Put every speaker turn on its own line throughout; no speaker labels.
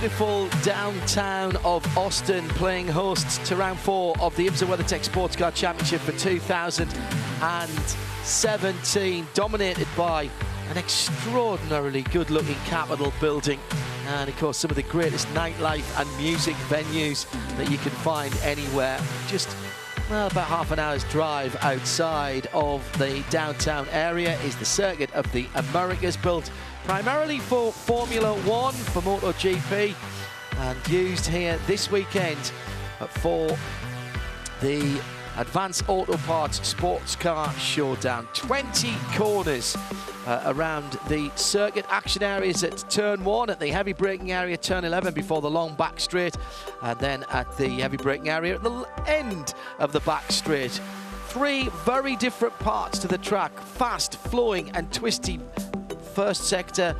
beautiful downtown of Austin, playing host to round 4 of the IMSA WeatherTech Sportscar Championship for 2017, dominated by an extraordinarily good-looking Capitol building, and of course some of the greatest nightlife and music venues that you can find anywhere. Just about half an hour's drive outside of the downtown area is the Circuit of the Americas, built primarily for Formula One, for MotoGP, and used here this weekend for the Advanced Auto Parts Sportscar Showdown. 20 corners around the circuit. Action areas at turn 1, at the heavy braking area, turn 11 before the long back straight, and then at the heavy braking area at the end of the back straight. 3 very different parts to the track: fast, flowing and twisty first sector,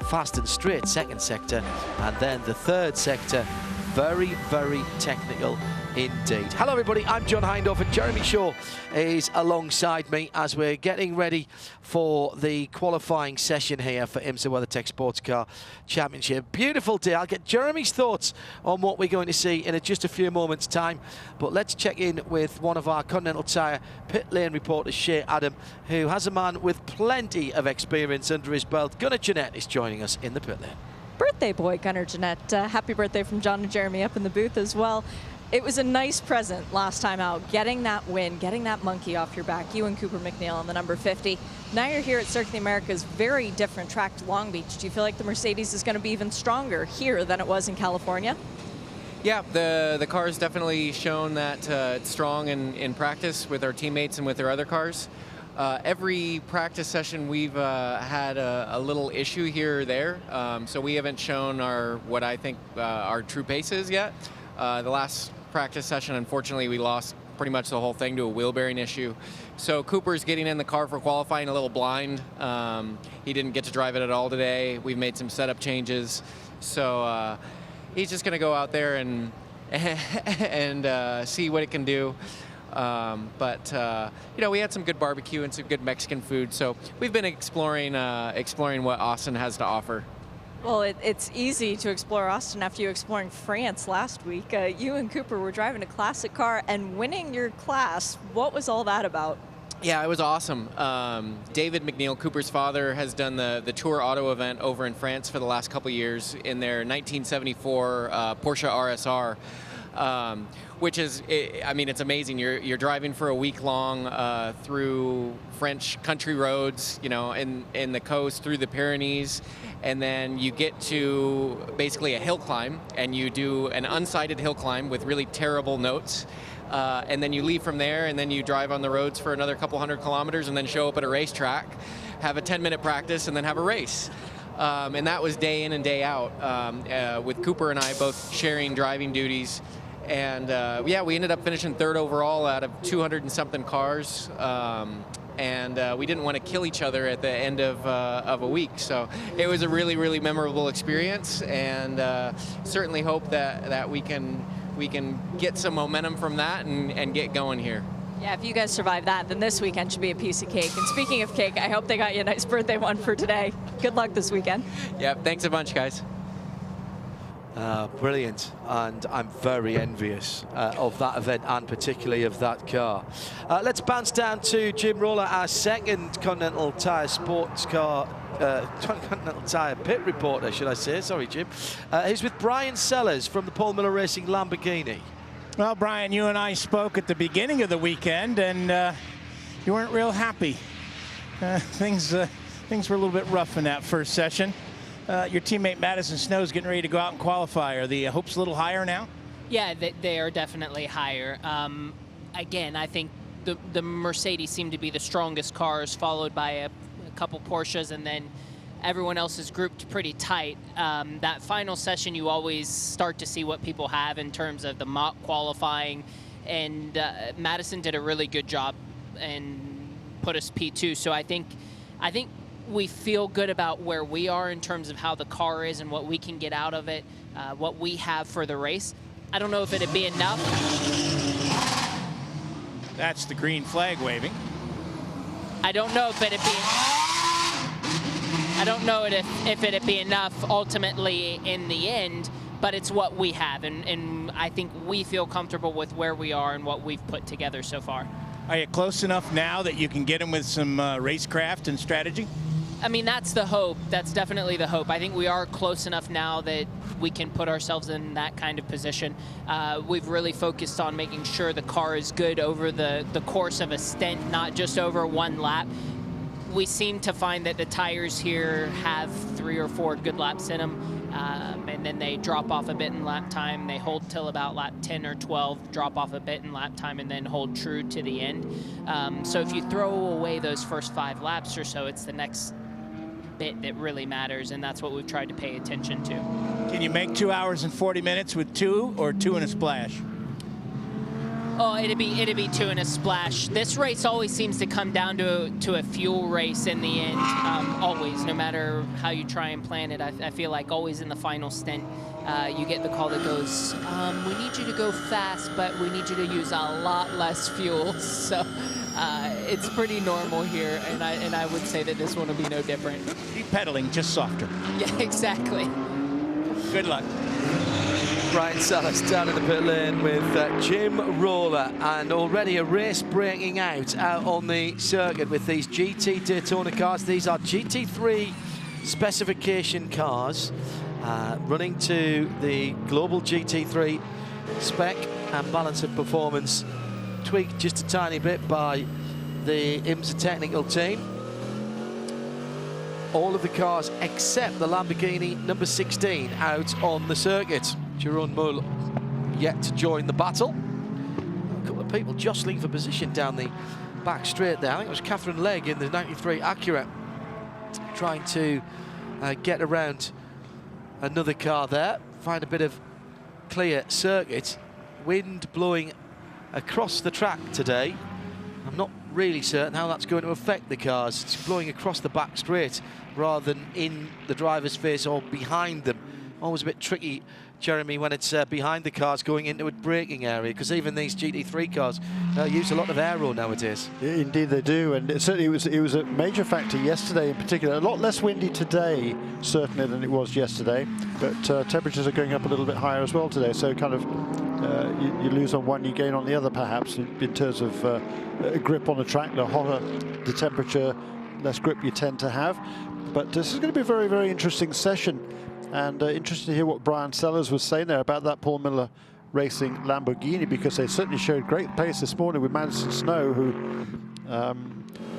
fast and straight second sector, and then the third sector, very, very technical indeed. Hello everybody, I'm John Hindhaugh, and Jeremy Shaw is alongside me as we're getting ready for the qualifying session here for IMSA WeatherTech Sportscar Championship. Beautiful day. I'll get Jeremy's thoughts on what we're going to see in just a few moments time, but let's check in with one of our Continental Tire pit lane reporters, Shea Adam, who has a man with plenty of experience under his belt. Gunnar Jeanette is joining us in the pit lane.
Birthday boy Gunnar Jeanette. Happy birthday from John and Jeremy up in the booth as well. It was a nice present last time out, getting that win, getting that monkey off your back, you and Cooper McNeil on the number 50. Now you're here at Circuit of the Americas, very different track to Long Beach. Do you feel like the Mercedes is going to be even stronger here than it was in California?
Yeah, the car has definitely shown that it's strong in practice with our teammates and with their other cars. Every practice session we've had a little issue here or there, so we haven't shown what I think our true pace is yet. The last practice session, unfortunately, we lost pretty much the whole thing to a wheel bearing issue. So Cooper's getting in the car for qualifying a little blind. He didn't get to drive it at all today. We've made some setup changes. So he's just going to go out there and see what it can do. You know, we had some good barbecue and some good Mexican food. So we've been exploring what Austin has to offer.
Well, it's easy to explore Austin after you exploring France last week. You and Cooper were driving a classic car and winning your class. What was all that about?
Yeah, it was awesome. David McNeil, Cooper's father, has done the Tour Auto event over in France for the last couple of years in their 1974 Porsche RSR. Which is, I mean, it's amazing. You're driving for a week long through French country roads, you know, in the coast, through the Pyrenees, and then you get to basically a hill climb, and you do an unsighted hill climb with really terrible notes, and then you leave from there, and then you drive on the roads for another couple hundred kilometers, and then show up at a racetrack, have a 10-minute practice, and then have a race. And that was day in and day out, with Cooper and I both sharing driving duties. And yeah, we ended up finishing 3rd overall out of 200 and something cars, and we didn't want to kill each other at the end of a week. So it was a really, really memorable experience, and certainly hope that we can get some momentum from that and get going here.
Yeah, if you guys survive that, then this weekend should be a piece of cake. And speaking of cake, I hope they got you a nice birthday one for today. Good luck this weekend.
Yeah, thanks a bunch, guys.
Brilliant, and I'm very envious of that event and particularly of that car. Let's bounce down to Jim Roller, our second Continental Tire Sportscar, Continental Tire pit reporter, should I say. Sorry, Jim. He's with Brian Sellers from the Paul Miller Racing Lamborghini.
Well, Brian, you and I spoke at the beginning of the weekend, and you weren't real happy. Things were a little bit rough in that first session. Your teammate Madison Snow's getting ready to go out and qualify. Are the hopes a little higher now?
Yeah, they are definitely higher. Again, I think the Mercedes seem to be the strongest cars, followed by a couple Porsches, and then everyone else is grouped pretty tight. That final session, you always start to see what people have in terms of the mock qualifying, and Madison did a really good job and put us P2. So I think we feel good about where we are in terms of how the car is and what we can get out of it, what we have for the race. I don't know if it'd be enough.
That's the green flag waving.
I don't know if it'd be... I don't know if it'd be enough ultimately in the end, but it's what we have, and I think we feel comfortable with where we are and what we've put together so far.
Are you close enough now that you can get him with some racecraft and strategy?
I mean, that's the hope. That's definitely the hope. I think we are close enough now that we can put ourselves in that kind of position. We've really focused on making sure the car is good over the course of a stint, not just over one lap. We seem to find that the tires here have 3 or 4 good laps in them, and then they drop off a bit in lap time. They hold till about lap 10 or 12, drop off a bit in lap time, and then hold true to the end. So if you throw away those first 5 laps or so, it's the next bit that really matters, and that's what we've tried to pay attention to.
Can you make 2 hours and 40 minutes with 2 or 2 and a splash?
Oh, it'd be 2 and a splash. This race always seems to come down to a fuel race in the end. Always, no matter how you try and plan it. I feel like always in the final stint, you get the call that goes, we need you to go fast, but we need you to use a lot less fuel. So it's pretty normal here, and I would say that this one will be no different.
Keep pedaling, just softer.
Yeah, exactly.
Good luck.
Brian Salas down in the pit lane with Jim Roller, and already a race breaking out on the circuit with these GT Daytona cars. These are GT3 specification cars running to the global GT3 spec and balance of performance, tweaked just a tiny bit by the IMSA technical team. All of the cars except the Lamborghini number 16 out on the circuit. Jeroen Mull yet to join the battle. A couple of people jostling for position down the back straight there. I think it was Catherine Legg in the 93 Acura trying to get around another car there, find a bit of clear circuit. Wind blowing across the track today. I'm not really certain how that's going to affect the cars. It's blowing across the back straight rather than in the driver's face or behind them. Always a bit tricky, Jeremy, when it's behind the cars going into a braking area, because even these GT3 cars use a lot of aero nowadays.
Indeed they do, and certainly it was a major factor yesterday in particular. A lot less windy today, certainly, than it was yesterday, but temperatures are going up a little bit higher as well today, so kind of you lose on one, you gain on the other, perhaps, in terms of grip on the track. The hotter the temperature, less grip you tend to have. But this is going to be a very, very interesting session. And interesting to hear what Brian Sellers was saying there about that Paul Miller Racing Lamborghini, because they certainly showed great pace this morning with Madison Snow, who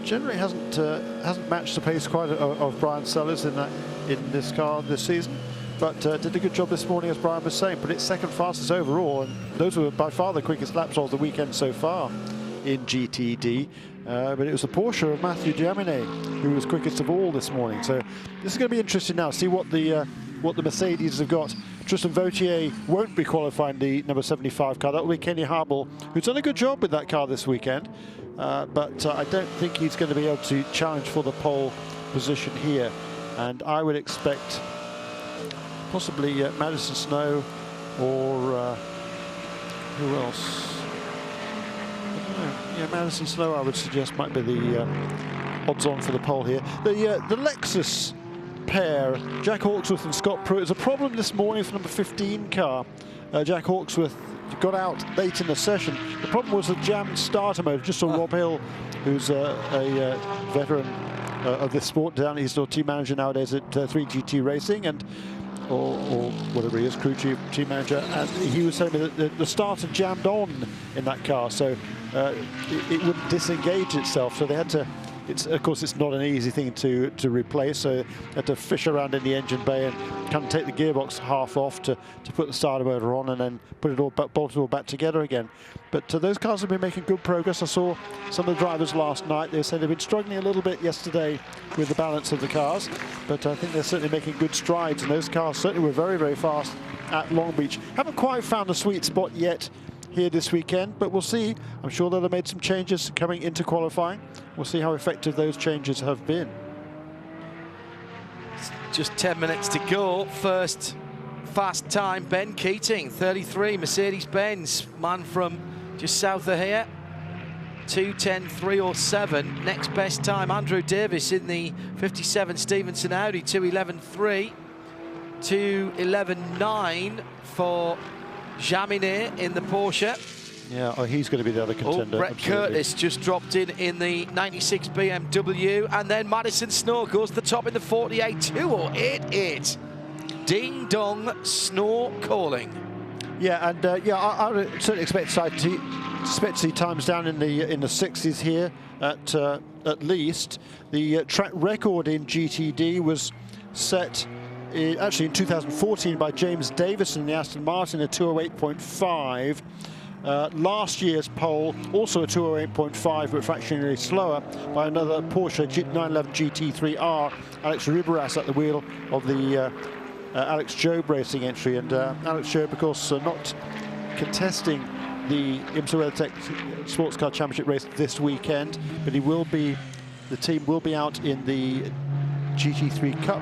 generally hasn't matched the pace quite of Brian Sellers in this car this season, but did a good job this morning, as Brian was saying. But it's second fastest overall, and those were by far the quickest laps of the weekend so far in GTD. But it was the Porsche of Mathieu Jaminet who was quickest of all this morning. So this is going to be interesting now. See what the Mercedes have got. Tristan Vautier won't be qualifying the number 75 car. That will be Kenny Harble, who's done a good job with that car this weekend. But I don't think he's going to be able to challenge for the pole position here. And I would expect possibly Madison Snow or who else? Yeah, Madison Snow, I would suggest, might be the odds-on for the pole here. The Lexus pair, Jack Hawksworth and Scott Pruitt, is a problem this morning for number 15 car. Jack Hawksworth got out late in the session. The problem was the jammed starter motor. Just saw Rob Hill, who's a veteran of this sport down. He's still team manager nowadays at 3GT Racing, and or whatever he is, crew chief, team manager, and he was telling me that the starter jammed on in that car, so it wouldn't disengage itself, so they had to. Of course, it's not an easy thing to replace, so they had to fish around in the engine bay and kind of take the gearbox half off to put the starter motor on, and then put it all bolt it all back together again. But those cars have been making good progress. I saw some of the drivers last night. They said they've been struggling a little bit yesterday with the balance of the cars, but I think they're certainly making good strides, and those cars certainly were very, very fast at Long Beach. Haven't quite found a sweet spot yet here this weekend, but we'll see. I'm sure they'll have made some changes coming into qualifying. We'll see how effective those changes have been.
Just 10 minutes to go. First fast time, Ben Keating, 33, Mercedes-Benz, man from just south of here. 2:10.307. Next best time, Andrew Davis in the 57 Stevenson Audi, 2:11.3. 2:11.9 for Jaminet in the Porsche.
Yeah, oh, he's going to be the other contender.
Brett Curtis just dropped in the 96 BMW, and then Madison Snow goes to the top in the 48, 2:08.8. Ding dong, Snow calling.
Yeah, and I would certainly expect to see times down in the 60s here at least. The track record in GTD was set actually in 2014 by James Davison in the Aston Martin at 2:08.5. Last year's pole, also a 2:08.5, but fractionally slower, by another Porsche 911 GT3R, Alex Riberas at the wheel of the Alex Job Racing entry. And Alex Job, of course, not contesting the IMSA WeatherTech Sports Car Championship race this weekend, but the team will be out in the GT3 Cup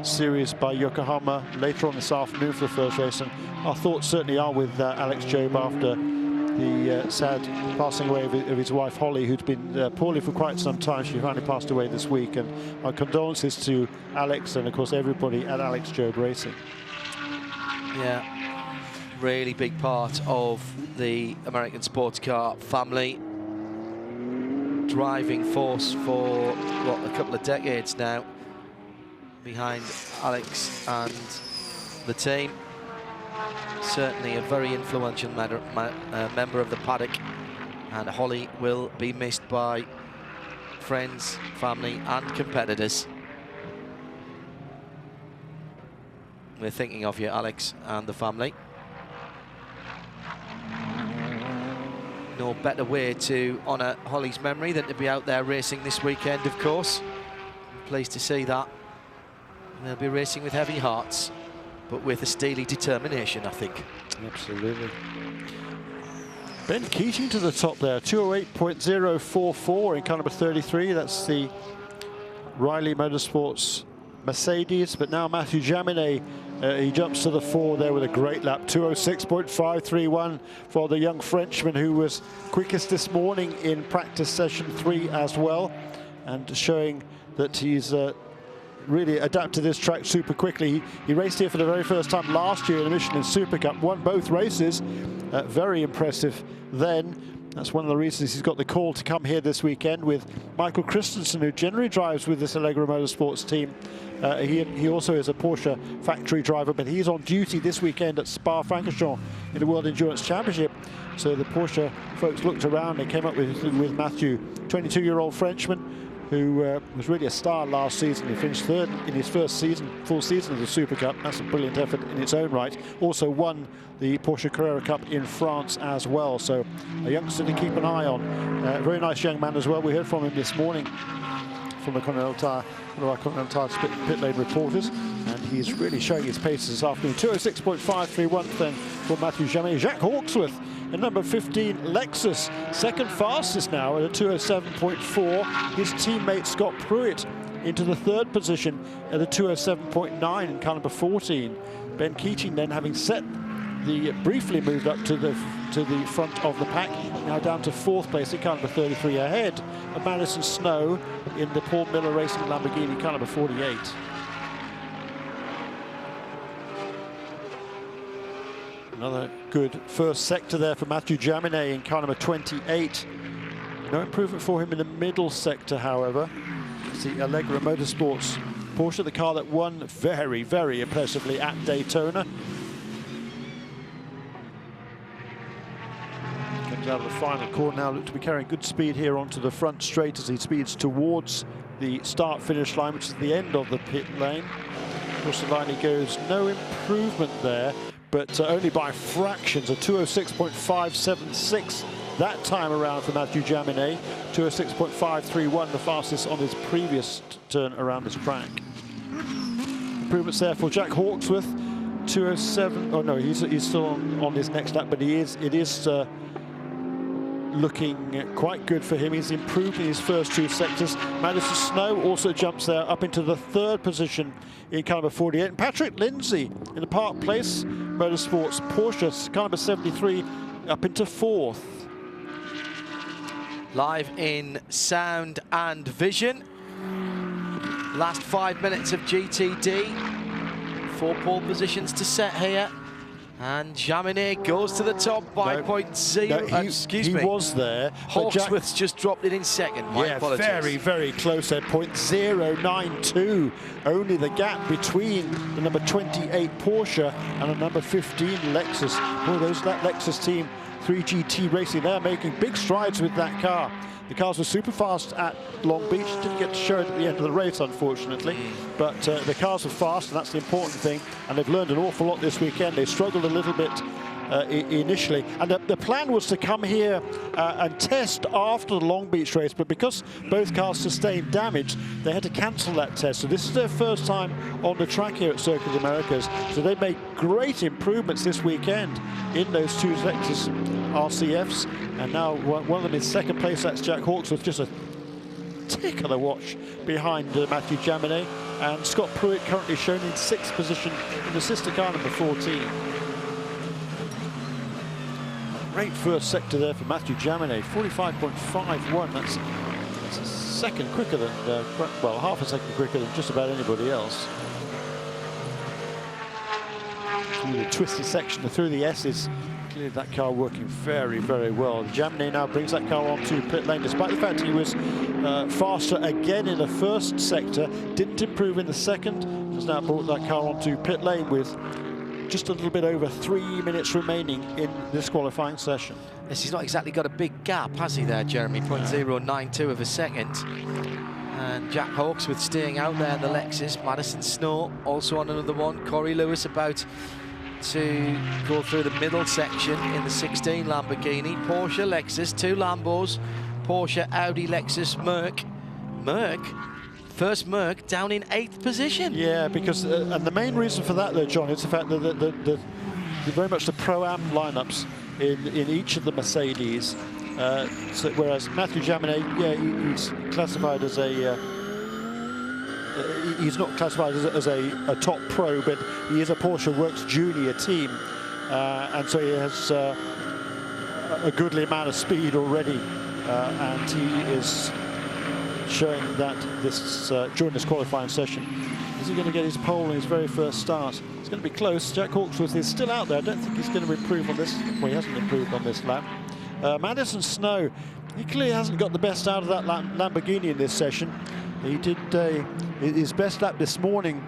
Series by Yokohama later on this afternoon for the first race. And our thoughts certainly are with Alex Job after the sad passing away of his wife Holly, who'd been poorly for quite some time. She finally passed away this week, and our condolences to Alex and of course everybody at Alex Job Racing.
Yeah, really big part of the American sports car family. Driving force for, what, a couple of decades now behind Alex and the team. Certainly a very influential member of the paddock, and Holly will be missed by friends, family and competitors. We're thinking of you, Alex, and the family. No better way to honour Holly's memory than to be out there racing this weekend, of course. I'm pleased to see that. They'll be racing with heavy hearts, but with a steely determination, I think.
Absolutely. Ben Keating to the top there, 2:08.044 in car number 33. That's the Riley Motorsports Mercedes. But now Matthew Jaminet, he jumps to the fore there with a great lap, 2:06.531 for the young Frenchman, who was quickest this morning in practice session 3 as well, and showing that he's really adapted this track super quickly. He raced here for the very first time last year in the Michelin Super Cup, won both races. Very impressive then. That's one of the reasons he's got the call to come here this weekend with Michael Christensen, who generally drives with this Allegro Motorsports team. He also is a Porsche factory driver, but he's on duty this weekend at Spa-Francorchamps in the World Endurance Championship. So the Porsche folks looked around, they came up with Matthew, 22-year-old Frenchman, who was really a star last season. He finished third in his first full season of the Super Cup. That's a brilliant effort in its own right. Also won the Porsche Carrera Cup in France as well. So a youngster to keep an eye on. Very nice young man as well. We heard from him this morning from the Continental Tire, one of our Continental Tire pit lane reporters, and he's really showing his pace this afternoon. 2:06.531 then for Matthew Jaminet. Jacques Hawksworth in number 15 Lexus, second fastest now at a 2:07.4. His teammate Scott Pruitt into the third position at a 2:07.9 in car number 14. Ben Keating then, having set briefly moved up to the front of the pack, now down to fourth place in car number 33, ahead of Madison Snow in the Paul Miller Racing Lamborghini car number 48. Another good first sector there for Matthew Jaminet in car number 28. No improvement for him in the middle sector, however. It's the Allegro Motorsports Porsche, the car that won very, very impressively at Daytona. Comes out of the final corner now, look to be carrying good speed here onto the front straight as he speeds towards the start-finish line, which is the end of the pit lane. Across the line he goes, no improvement there, but only by fractions, a 2:06.576 that time around for Matthew Jaminet. 2:06.531, the fastest on his previous turn around this track. Improvements there for Jack Hawksworth, 2:07. Oh no, he's still on his next lap, but it is looking quite good for him. He's improved in his first two sectors. Madison Snow also jumps there up into the third position in car number 48. And Patrick Lindsay in the Park Place Motorsports Porsche car number 73 up into fourth.
live in sound and vision. Last 5 minutes of GTD. 4 pole positions to set here. And Jaminet goes to the top by 0.0. Excuse me.
He was there.
Hawksworth's just dropped it in second. My apologies.
Very, very close there. 0.092. Only the gap between the number 28 Porsche and the number 15 Lexus. Oh, that Lexus team, 3GT Racing, they're making big strides with that car. The cars were super fast at Long Beach. Didn't get to show it at the end of the race, unfortunately. But the cars were fast, and that's the important thing. And they've learned an awful lot this weekend. They struggled a little bit initially. And the plan was to come here and test after the Long Beach race. But because both cars sustained damage, they had to cancel that test. So this is their first time on the track here at Circuit of the Americas. So they made great improvements this weekend in those 2 Lexus RCFs. And now one of them in second place, that's Jack Hawksworth, just a tick of the watch behind Matthew Jaminet. And Scott Pruitt currently shown in 6th position in the sister car number 14. Great first sector there for Matthew Jaminet, 45.51. That's a second quicker than, well, half a second quicker than just about anybody else. Through the twisty section, through the S's. Clearly that car working very, very well. Jaminet now brings that car onto pit lane, despite the fact he was faster again in the first sector, didn't improve in the second, has now brought that car onto pit lane with just a little bit over 3 minutes remaining in this qualifying session.
Yes, he's not exactly got a big gap, has he there, Jeremy? 0.092 of a second. And Jack Hawksworth staying out there in the Lexus. Madison Snow also on another one. Corey Lewis about to go through the middle section in the 16 Lamborghini. Porsche, Lexus, 2 Lambos. Porsche, Audi, Lexus, Merc. First Merc down in 8th position. Yeah,
because and the main reason for that, though, John, is the fact that the very much the Pro-Am lineups in each of the Mercedes. So whereas Matthew Jaminet, he's classified as a he's not classified as a top pro, but he is a Porsche Works Junior team, and so he has a goodly amount of speed already, and he is showing that this during this qualifying session. Is he going to get his pole in his very first start? It's going to be close. Jack Hawksworth is still out there. I don't think he's going to improve on this. Well, he hasn't improved on this lap. Madison Snow, he clearly hasn't got the best out of that Lamborghini in this session. He did his best lap this morning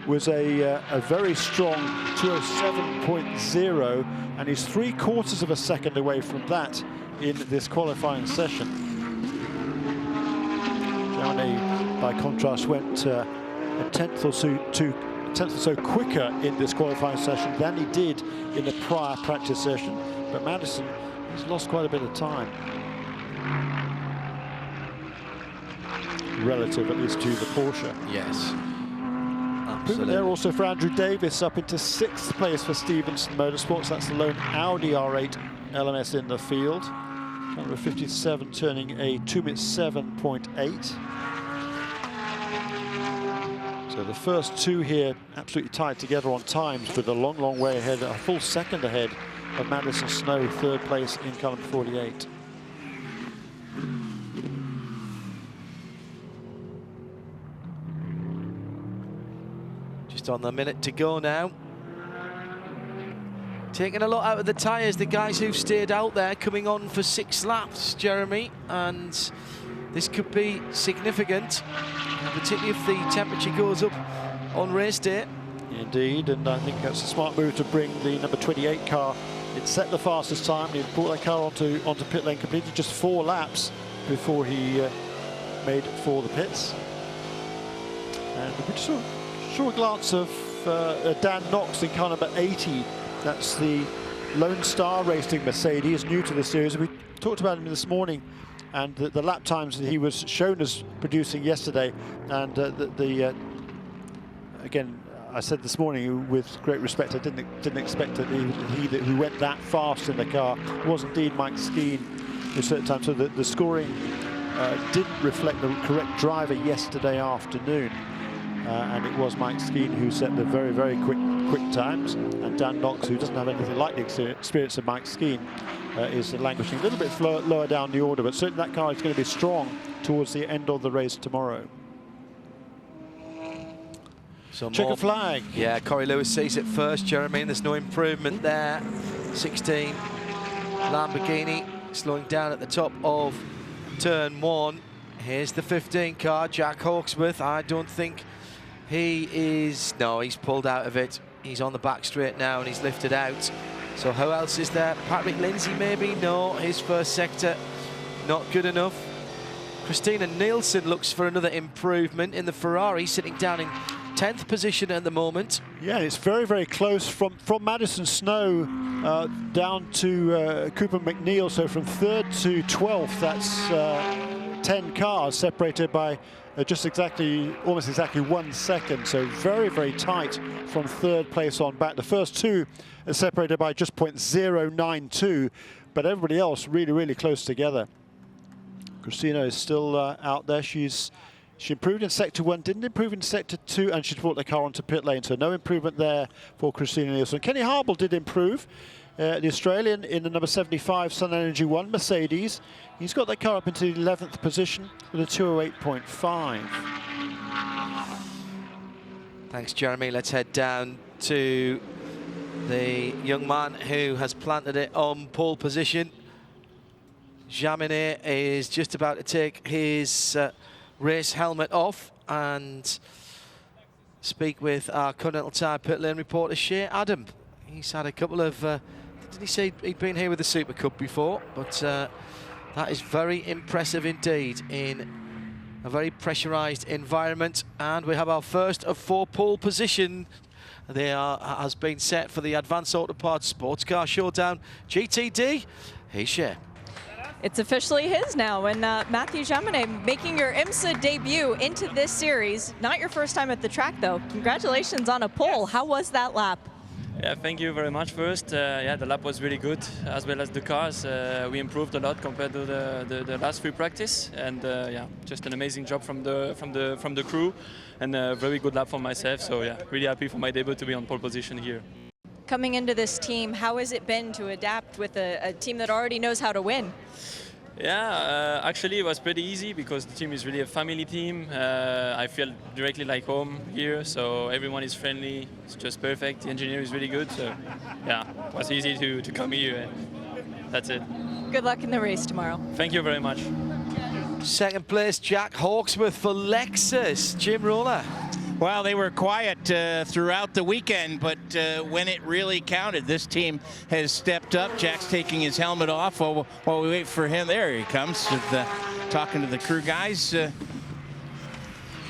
was a very strong 207.0, and he's 3/4 of a second away from that in this qualifying session. Jaminet, by contrast, went a tenth or so quicker in this qualifying session than he did in the prior practice session. But Madison has lost quite a bit of time, relative at least to the Porsche.
Yes.
Improvement there also for Andrew Davis, up into 6th place for Stevenson Motorsports. That's the lone Audi R8 LMS in the field. Number 57 turning a 2:07.8. So the first 2 here absolutely tied together on times, with a long, long way ahead, a full second ahead of Madison Snow, 3rd place in car number 48.
Just on the minute to go now. Taking a lot out of the tyres, the guys who've stayed out there, coming on for 6 laps, Jeremy, and this could be significant, particularly if the temperature goes up on race day.
Indeed, and I think that's a smart move to bring the number 28 car. It set the fastest time, and he brought that car onto pit lane, completed just 4 laps before he made it for the pits. And we just saw a glance of Dan Knox in car number 80. That's the Lone Star Racing Mercedes, new to the series. We talked about him this morning, and the lap times that he was shown as producing yesterday. And again, I said this morning with great respect, I didn't expect that he went that fast in the car. It was indeed Mike Skeen at certain times. So the scoring didn't reflect the correct driver yesterday afternoon. And it was Mike Skeen who set the very, very quick times, and Dan Knox, who doesn't have anything like the experience of Mike Skeen, is languishing a little bit lower down the order, but certainly that car is going to be strong towards the end of the race tomorrow.
So
Checker flag.
Yeah, Corey Lewis sees it first, Jeremy, and there's no improvement there. 16 Lamborghini slowing down at the top of turn 1. Here's the 15 car, Jack Hawksworth. I don't think he is... No, he's pulled out of it. He's on the back straight now and he's lifted out. So who else is there? Patrick Lindsay maybe? No, his first sector not good enough. Christina Nielsen looks for another improvement in the Ferrari, sitting down in 10th position at the moment.
Yeah, it's very, very close from Madison Snow down to Cooper McNeil. So from 3rd to 12th, that's 10 cars separated by almost exactly 1 second. So very, very tight from 3rd place on back. The first 2 are separated by just 0.092, but everybody else really, really close together. Christina is still out there. She improved in sector 1, didn't improve in sector 2, and she's brought the car onto pit lane. So no improvement there for Christina Nielsen. Kenny Harble did improve. The Australian in the number 75 Sun Energy 1 Mercedes. He's got that car up into the 11th position with a 208.5.
Thanks, Jeremy. Let's head down to the young man who has planted it on pole position. Jaminet is just about to take his race helmet off and speak with our Continental Tire pit lane reporter, Shea Adam. He's had a couple of... did he say he'd been here with the Super Cup before? But that is very impressive indeed in a very pressurised environment. And we have our first of 4 pole position. Has been set for the Advanced Auto Parts Sports Car Showdown GTD. Here's Shea.
It's officially his now, and Matthew Jaminet making your IMSA debut into this series. Not your first time at the track, though. Congratulations on a pole. How was that lap?
Yeah, thank you very much first. Yeah, the lap was really good, as well as the cars. We improved a lot compared to the last free practice, and yeah, just an amazing job from the crew, and a very good lap for myself. So yeah, really happy for my debut to be on pole position here.
Coming into this team, how has it been to adapt with a team that already knows how to win?
Yeah, actually it was pretty easy because the team is really a family team. I feel directly like home here, so everyone is friendly. It's just perfect. The engineer is really good, so yeah, it was easy to come here, and that's it.
Good luck in the race tomorrow.
Thank you very much.
Second place, Jack Hawksworth for Lexus. Jim Roller.
Well, they were quiet throughout the weekend, but when it really counted, this team has stepped up. Jack's taking his helmet off while we wait for him. There he comes, with, talking to the crew guys.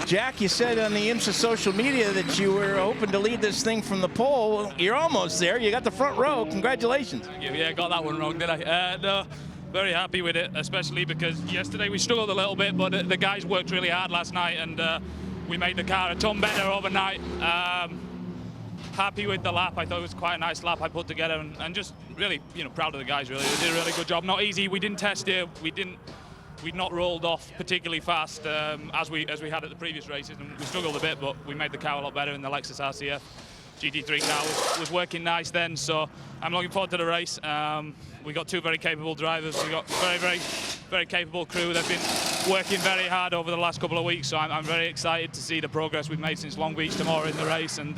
Jack, you said on the IMSA social media that you were hoping to lead this thing from the pole. You're almost there. You got the front row. Congratulations.
Yeah, got that one wrong, did I? No, very happy with it, especially because yesterday we struggled a little bit, but the guys worked really hard last night, and we made the car a ton better overnight. Happy with the lap. I thought it was quite a nice lap I put together, and just really, proud of the guys. Really, they did a really good job. Not easy. We didn't test it. We'd not rolled off particularly fast as we had at the previous races, and we struggled a bit, but we made the car a lot better in the Lexus RCF. GT3 car was working nice then, so I'm looking forward to the race. We got 2 very capable drivers. We got very capable crew. They've been working very hard over the last couple of weeks, so I'm very excited to see the progress we've made since Long Beach tomorrow in the race, and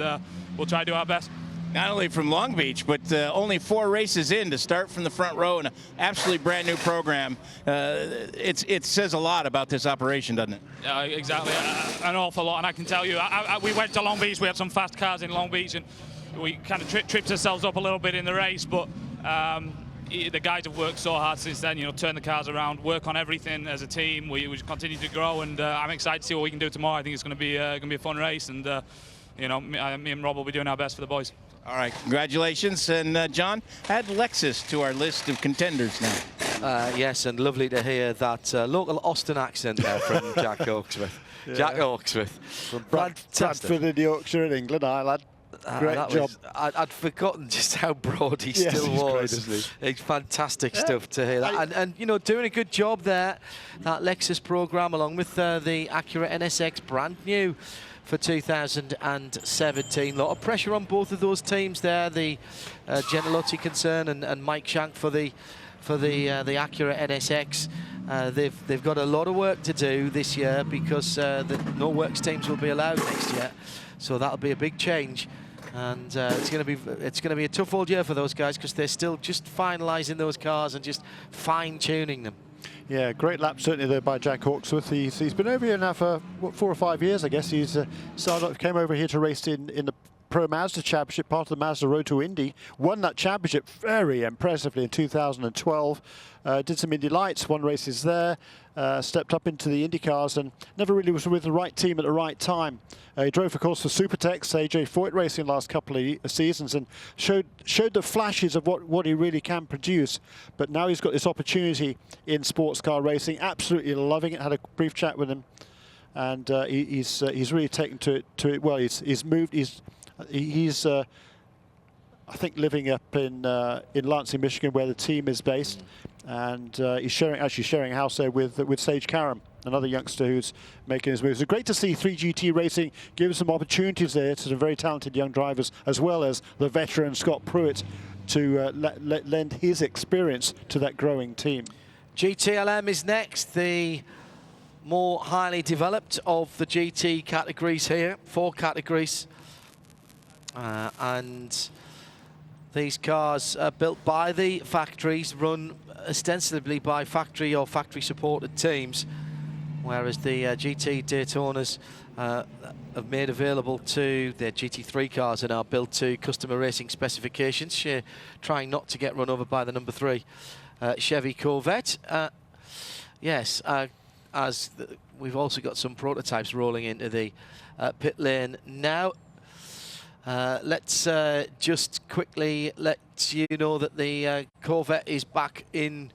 we'll try to do our best.
Not only from Long Beach, but only 4 races in to start from the front row in an absolutely brand new program. It says a lot about this operation, doesn't it?
Exactly, an awful lot. And I can tell you, we went to Long Beach. We had some fast cars in Long Beach, and we kind of tripped ourselves up a little bit in the race. But the guys have worked so hard since then. Turn the cars around, work on everything as a team. We continue to grow, and I'm excited to see what we can do tomorrow. I think it's going to be a fun race, and me and Rob will be doing our best for the boys.
All right, congratulations. And John, add Lexus to our list of contenders now.
Yes, and lovely to hear that local Austin accent there from Jack Hawksworth. Yeah. Jack Hawksworth. From
Bradford in Yorkshire in England, Ireland. Great job.
I'd forgotten just how broad he still was.
Great, isn't he?
It's fantastic stuff to hear that. And doing a good job there, that Lexus program, along with the Acura NSX, brand new for 2017. A lot of pressure on both of those teams there, the Gentillotti concern and Mike Shank for the for the Acura NSX. They've got a lot of work to do this year because no works teams will be allowed next year, so that'll be a big change. And it's going to be a tough old year for those guys because they're still just finalising those cars and just fine-tuning them.
Yeah, great lap certainly there by Jack Hawksworth. He's been over here now for what, 4 or 5 years, I guess. He's came over here to race in the Pro Mazda Championship, part of the Mazda Road to Indy. Won that championship very impressively in 2012. Did some Indy Lights, won races there. Stepped up into the Indy cars and never really was with the right team at the right time. He drove, of course, for Supertex, AJ Foyt Racing last couple of seasons and showed the flashes of what he really can produce. But now he's got this opportunity in sports car racing. Absolutely loving it. Had a brief chat with him, and he's really taken to it well. He's moved. He's I think living up in Lansing, Michigan, where the team is based, and he's sharing a house there with Sage Karam, another youngster who's making his moves. So great to see 3GT Racing give some opportunities there to some very talented young drivers, as well as the veteran Scott Pruitt to lend his experience to that growing team.
Gtlm is next, the more highly developed of the GT categories here, 4 categories. And these cars are built by the factories, run ostensibly by factory or factory-supported teams, whereas the GT Daytonas have made available to their GT3 cars and are built to customer racing specifications, trying not to get run over by the number 3 Chevy Corvette. Yes, we've also got some prototypes rolling into the pit lane now. Let's just quickly let you know that the Corvette is back in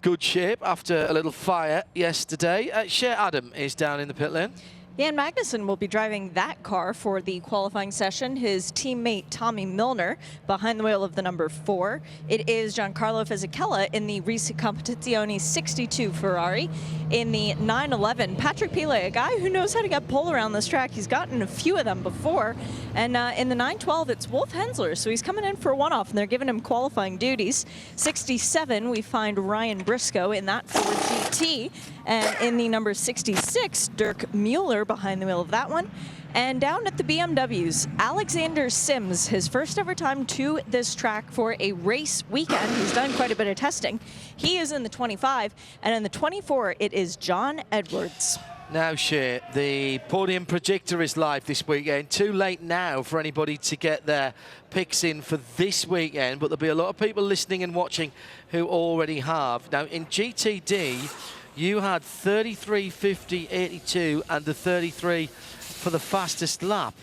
good shape after a little fire yesterday. Shea Adam is down in the pit lane.
Jan Magnussen will be driving that car for the qualifying session. His teammate Tommy Milner behind the wheel of the number 4. It is Giancarlo Fisichella in the Risi Competizione 62 Ferrari. In the 911, Patrick Pilet, a guy who knows how to get pole around this track. He's gotten a few of them before. And in the 912, it's Wolf Hensler, so he's coming in for a one-off, and they're giving him qualifying duties. 67, we find Ryan Briscoe in that Ford GT. And in the number 66, Dirk Mueller behind the wheel of that one. And down at the BMWs, Alexander Sims, his first ever time to this track for a race weekend. He's done quite a bit of testing. He is in the 25, and in the 24, it is John Edwards.
Now, Shea, the podium predictor is live this weekend. Too late now for anybody to get their picks in for this weekend, but there'll be a lot of people listening and watching who already have. Now, in GTD, you had 33, 50, 82 and the 33 for the fastest lap.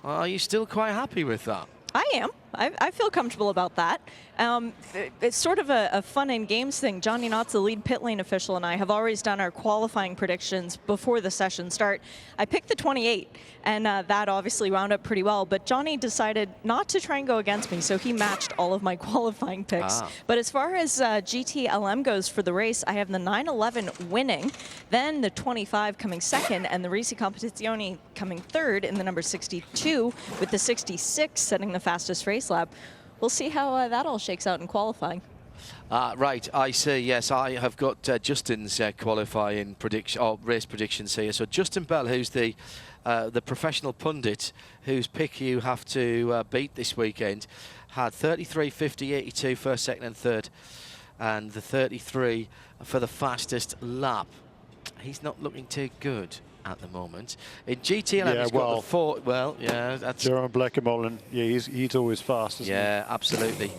Are you still quite happy with that?
I am. I feel comfortable about that. It's sort of a fun and games thing. Johnny Knotts, the lead pit lane official, and I have always done our qualifying predictions before the session start. I picked the 28, and that obviously wound up pretty well, but Johnny decided not to try and go against me, so he matched all of my qualifying picks. But as far as GTLM goes for the race, I have the 911 winning, then the 25 coming second, and the Risi Competizione coming third in the number 62, with the 66 setting the fastest race lap. We'll see how that all shakes out in qualifying.
Right, I see. Yes, I have got Justin's qualifying prediction or race predictions here. So Justin Bell, who's the professional pundit whose pick you have to beat this weekend, had 33, 50, 82 first, second, and third, and the 33 for the fastest lap. He's not looking too good at the moment. In GTLM, he's got the 4. Well, yeah, that's
Jerome Bleckermolen. Yeah, he's always fast, isn't he?
Yeah, absolutely.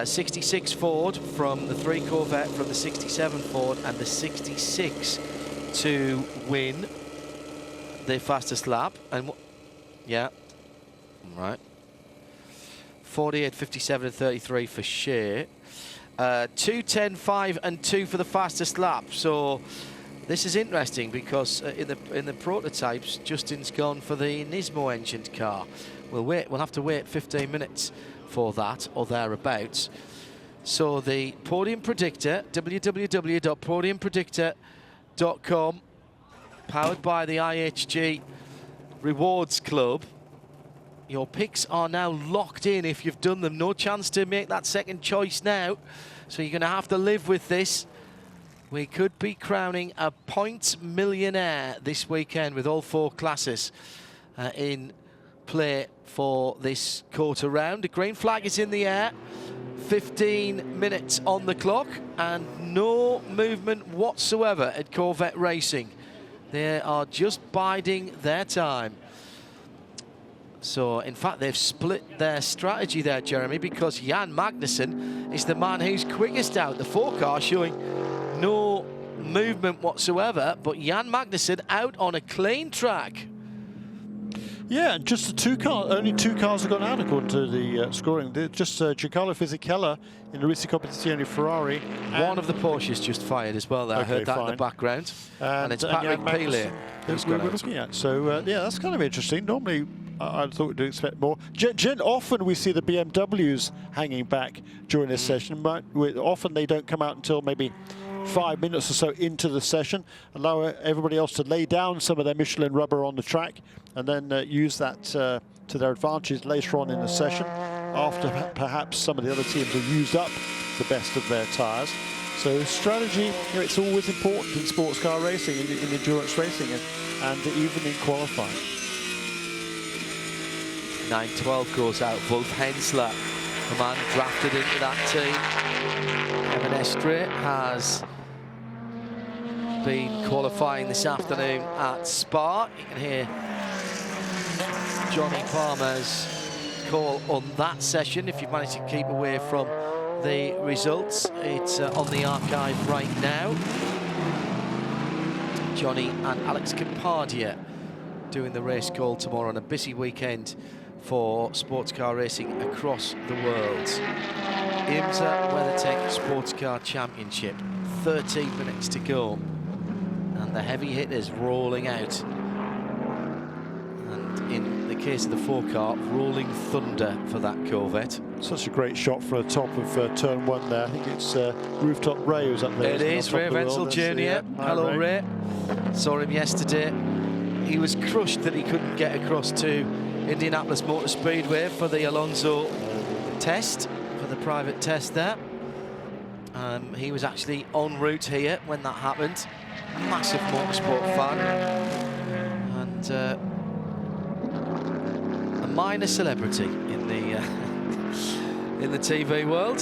66 Ford from the 3 Corvette, from the 67 Ford, and the 66 to win the fastest lap. And yeah, right. 48, 57, and 33 for Shea. 2, 10, 5, and 2 for the fastest lap. So this is interesting because in the prototypes, Justin's gone for the Nismo engined car. We'll have to wait 15 minutes for that or thereabouts. So the podium predictor, www.podiumpredictor.com, powered by the IHG Rewards Club. Your picks are now locked in if you've done them. No chance to make that second choice now. So you're going to have to live with this. We could be crowning a points millionaire this weekend with all 4 classes in play for this quarter round. The green flag is in the air. 15 minutes on the clock and no movement whatsoever at Corvette Racing. They are just biding their time. So, in fact, they've split their strategy there, Jeremy, because Jan Magnussen is the man who's quickest out. The 4 car showing no movement whatsoever, but Jan Magnussen out on a clean track.
Yeah, and just the 2 cars, only 2 cars have gone out according to the scoring. Just Giancarlo Fisichella in the Ricci Competizione Ferrari.
One of the Porsches just fired as well there. I heard that in the background. And it's Patrick Pilet who's
we're
got out.
looking at. So, yeah, that's kind of interesting. Normally, I thought we'd expect more. Often we see the BMWs hanging back during this session. But often they don't come out until maybe 5 minutes or so into the session, allow everybody else to lay down some of their Michelin rubber on the track and then use that to their advantage later on in the session after perhaps some of the other teams have used up the best of their tyres. So strategy, it's always important in sports car racing, in endurance racing, and even in qualifying.
9-12 goes out. Wolf Hensler, the man drafted into that team. Evan Estre has been qualifying this afternoon at Spa. You can hear Johnny Palmer's call on that session. If you've managed to keep away from the results, it's on the archive right now. Johnny and Alex Campardia doing the race call tomorrow on a busy weekend for sports car racing across the world. IMSA WeatherTech Sports Car Championship, 13 minutes to go, and the heavy hitters rolling out. And in the case of the 4 car, rolling thunder for that Corvette.
Such a great shot from the top of turn 1 there. I think it's Rooftop Ray who's up there.
It is Ray Wenzel Jr.
Yeah.
Hello, Ray. Saw him yesterday. He was crushed that he couldn't get across to Indianapolis Motor Speedway for the Alonso test, for the private test there. He was actually en route here when that happened. Massive motorsport fan. And a minor celebrity in the in the TV world.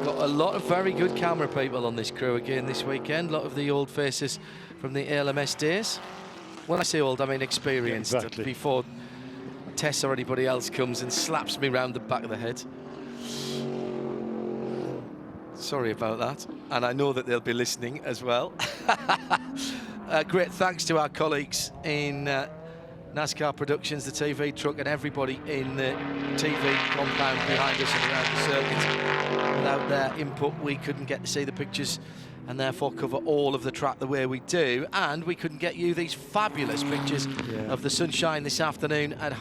Got a lot of very good camera people on this crew again this weekend. A lot of the old faces from the ALMS days. When I say old, I mean experienced.
Yeah, exactly.
Before Tess or anybody else comes and slaps me round the back of the head. Sorry about that. And I know that they'll be listening as well. Great thanks to our colleagues in NASCAR Productions, the TV truck, and everybody in the TV compound behind us and around the circuit. Without their input, we couldn't get to see the pictures and therefore cover all of the track the way we do, and we couldn't get you these fabulous pictures of the sunshine this afternoon at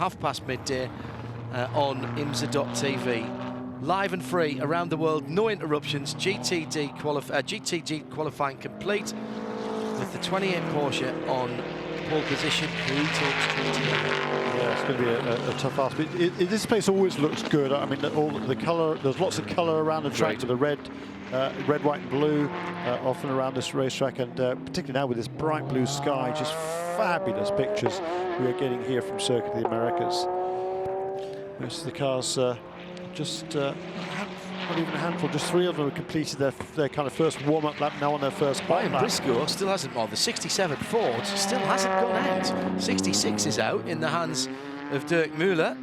midday on IMSA.tv. Live and free around the world, no interruptions. GTD qualifying complete with the 28 Porsche on pole position.
Yeah, it's going to be a tough ask. But this place always looks good. I mean, all the colour. There's lots of colour around the track, to the red, white, and blue, often around this racetrack, and particularly now with this bright blue sky, just fabulous pictures we are getting here from Circuit of the Americas. Most of the cars just not even a handful, just 3 of them have completed their kind of first warm-up lap, now on their first hot
lap. Briscoe still hasn't, well, the 67 Ford still hasn't gone out. 66 is out in the hands of Dirk Müller,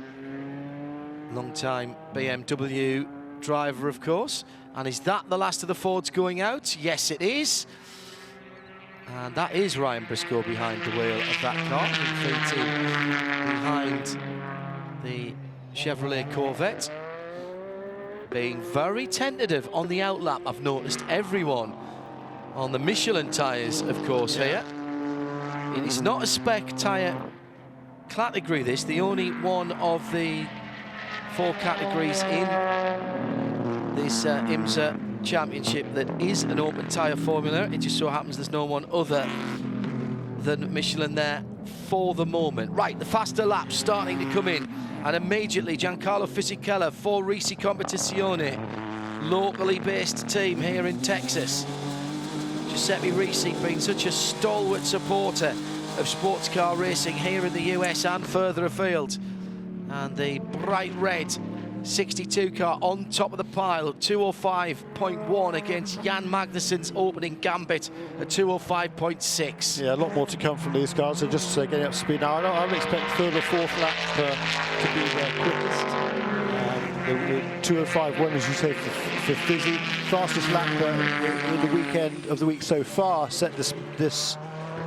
long-time BMW driver, of course. And is that the last of the Fords going out? Yes, it is. And that is Ryan Briscoe behind the wheel of that car, behind the Chevrolet Corvette. Being very tentative on the outlap. I've noticed everyone on the Michelin tyres, of course, here. It is not a spec tyre category, this. The only one of the 4 categories in this IMSA Championship that is an open tyre formula. It just so happens there's no one other than Michelin there for the moment. Right, the faster laps starting to come in, and immediately Giancarlo Fisichella for Risi Competizione, locally based team here in Texas. Giuseppe Risi being such a stalwart supporter of sports car racing here in the US and further afield. And the bright red 62 car on top of the pile, 205.1 against Jan Magnussen's opening gambit at 205.6.
Yeah, a lot more to come from these cars. They're just getting up to speed now. I would expect third or fourth lap to be their quickest. The 205.1, as you say, for Fizzy. Fastest lap in the weekend of the week so far, set this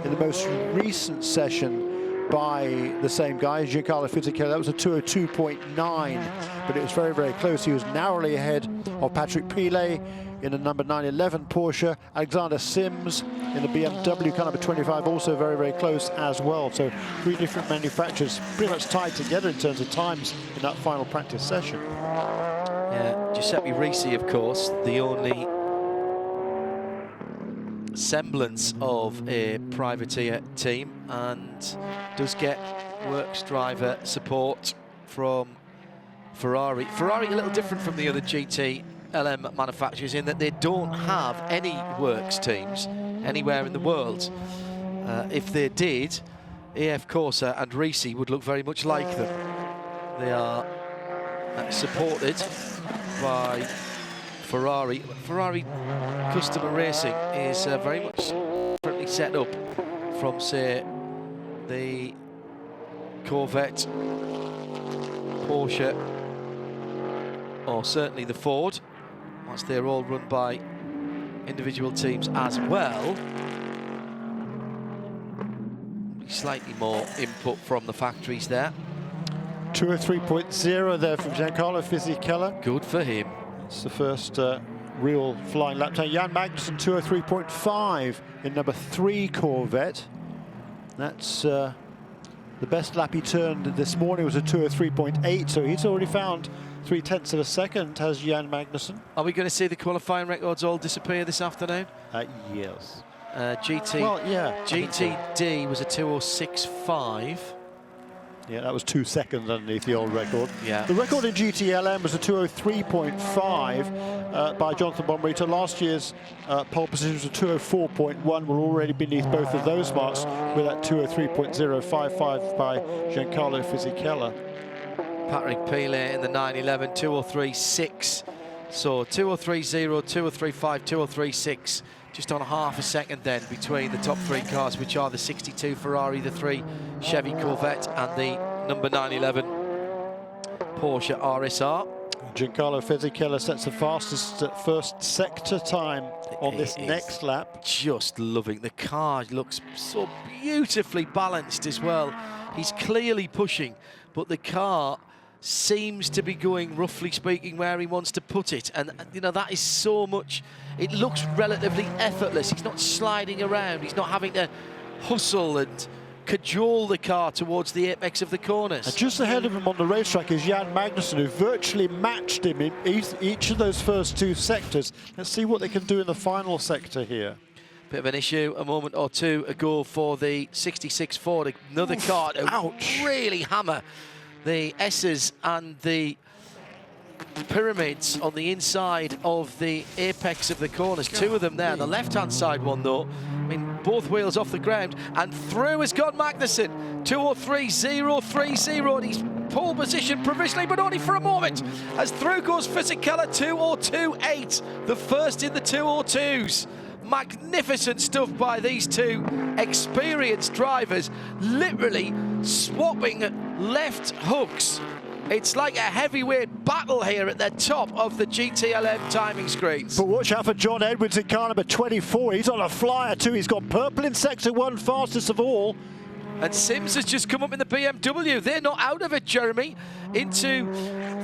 in the most recent session by the same guy, Giancarlo Fisichella. That was a 202.9, but it was very, very close. He was narrowly ahead of Patrick Pilet in the number 911 Porsche. Alexander Sims in the BMW car number 25, also very, very close as well. So 3 different manufacturers pretty much tied together in terms of times in that final practice session.
Yeah, Giuseppe Risi, of course, the only semblance of a privateer team, and does get works driver support from Ferrari. Ferrari a little different from the other GTLM manufacturers in that they don't have any works teams anywhere in the world. If they did, AF Corsa and Risi would look very much like them. They are supported by Ferrari. Ferrari customer racing is very much differently set up from, say, the Corvette, Porsche, or certainly the Ford, once they're all run by individual teams as well. Slightly more input from the factories there.
203.0 there from Giancarlo Fisichella.
Good for him.
It's the first real flying lap time. Jan Magnussen 203.5 in number 3 Corvette. That's the best lap he turned this morning was a 203.8, so he's already found 0.3 of a second, has Jan Magnussen.
Are we going to see the qualifying records all disappear this afternoon?
Yes.
GTD was a 206.5.
Yeah, that was 2 seconds underneath the old record.
Yeah.
The record in GTLM was a 203.5 by Jonathan Bonrito. Last year's pole position was a 204.1. We're already beneath both of those marks with that 203.055 by Giancarlo Fisichella.
Patrick Pilet in the 911, 203.6. So 203.0, 203.5, 203.6. Just on half a second then between the top 3 cars, which are the 62 Ferrari, the 3 Chevy Corvette, and the number 911 Porsche RSR.
Giancarlo Fisichella sets the fastest first sector time on this next lap.
Just loving the car. Looks so beautifully balanced as well. He's clearly pushing, but the car seems to be going, roughly speaking, where he wants to put it. And, you know, that is so much... It looks relatively effortless. He's not sliding around. He's not having to hustle and cajole the car towards the apex of the corners.
And just ahead of him on the racetrack is Jan Magnussen, who virtually matched him in each of those first 2 sectors. Let's see what they can do in the final sector here.
Bit of an issue a moment or two ago for the 66 Ford. Another car to really hammer the S's and the pyramids on the inside of the apex of the corners. 2 of them there. The left-hand side one, though, I mean, both wheels off the ground, and through has gone Magnussen. 203.030, and he's pole position provisionally, but only for a moment, as through goes Fisichella. 202.8, the first in the 202s. Magnificent stuff by these 2 experienced drivers, literally swapping left hooks. It's like a heavyweight battle here at the top of the GTLM timing screens.
But watch out for John Edwards in car number 24. He's on a flyer too. He's got purple in sector 1, fastest of all.
And Sims has just come up in the BMW. They're not out of it, Jeremy. into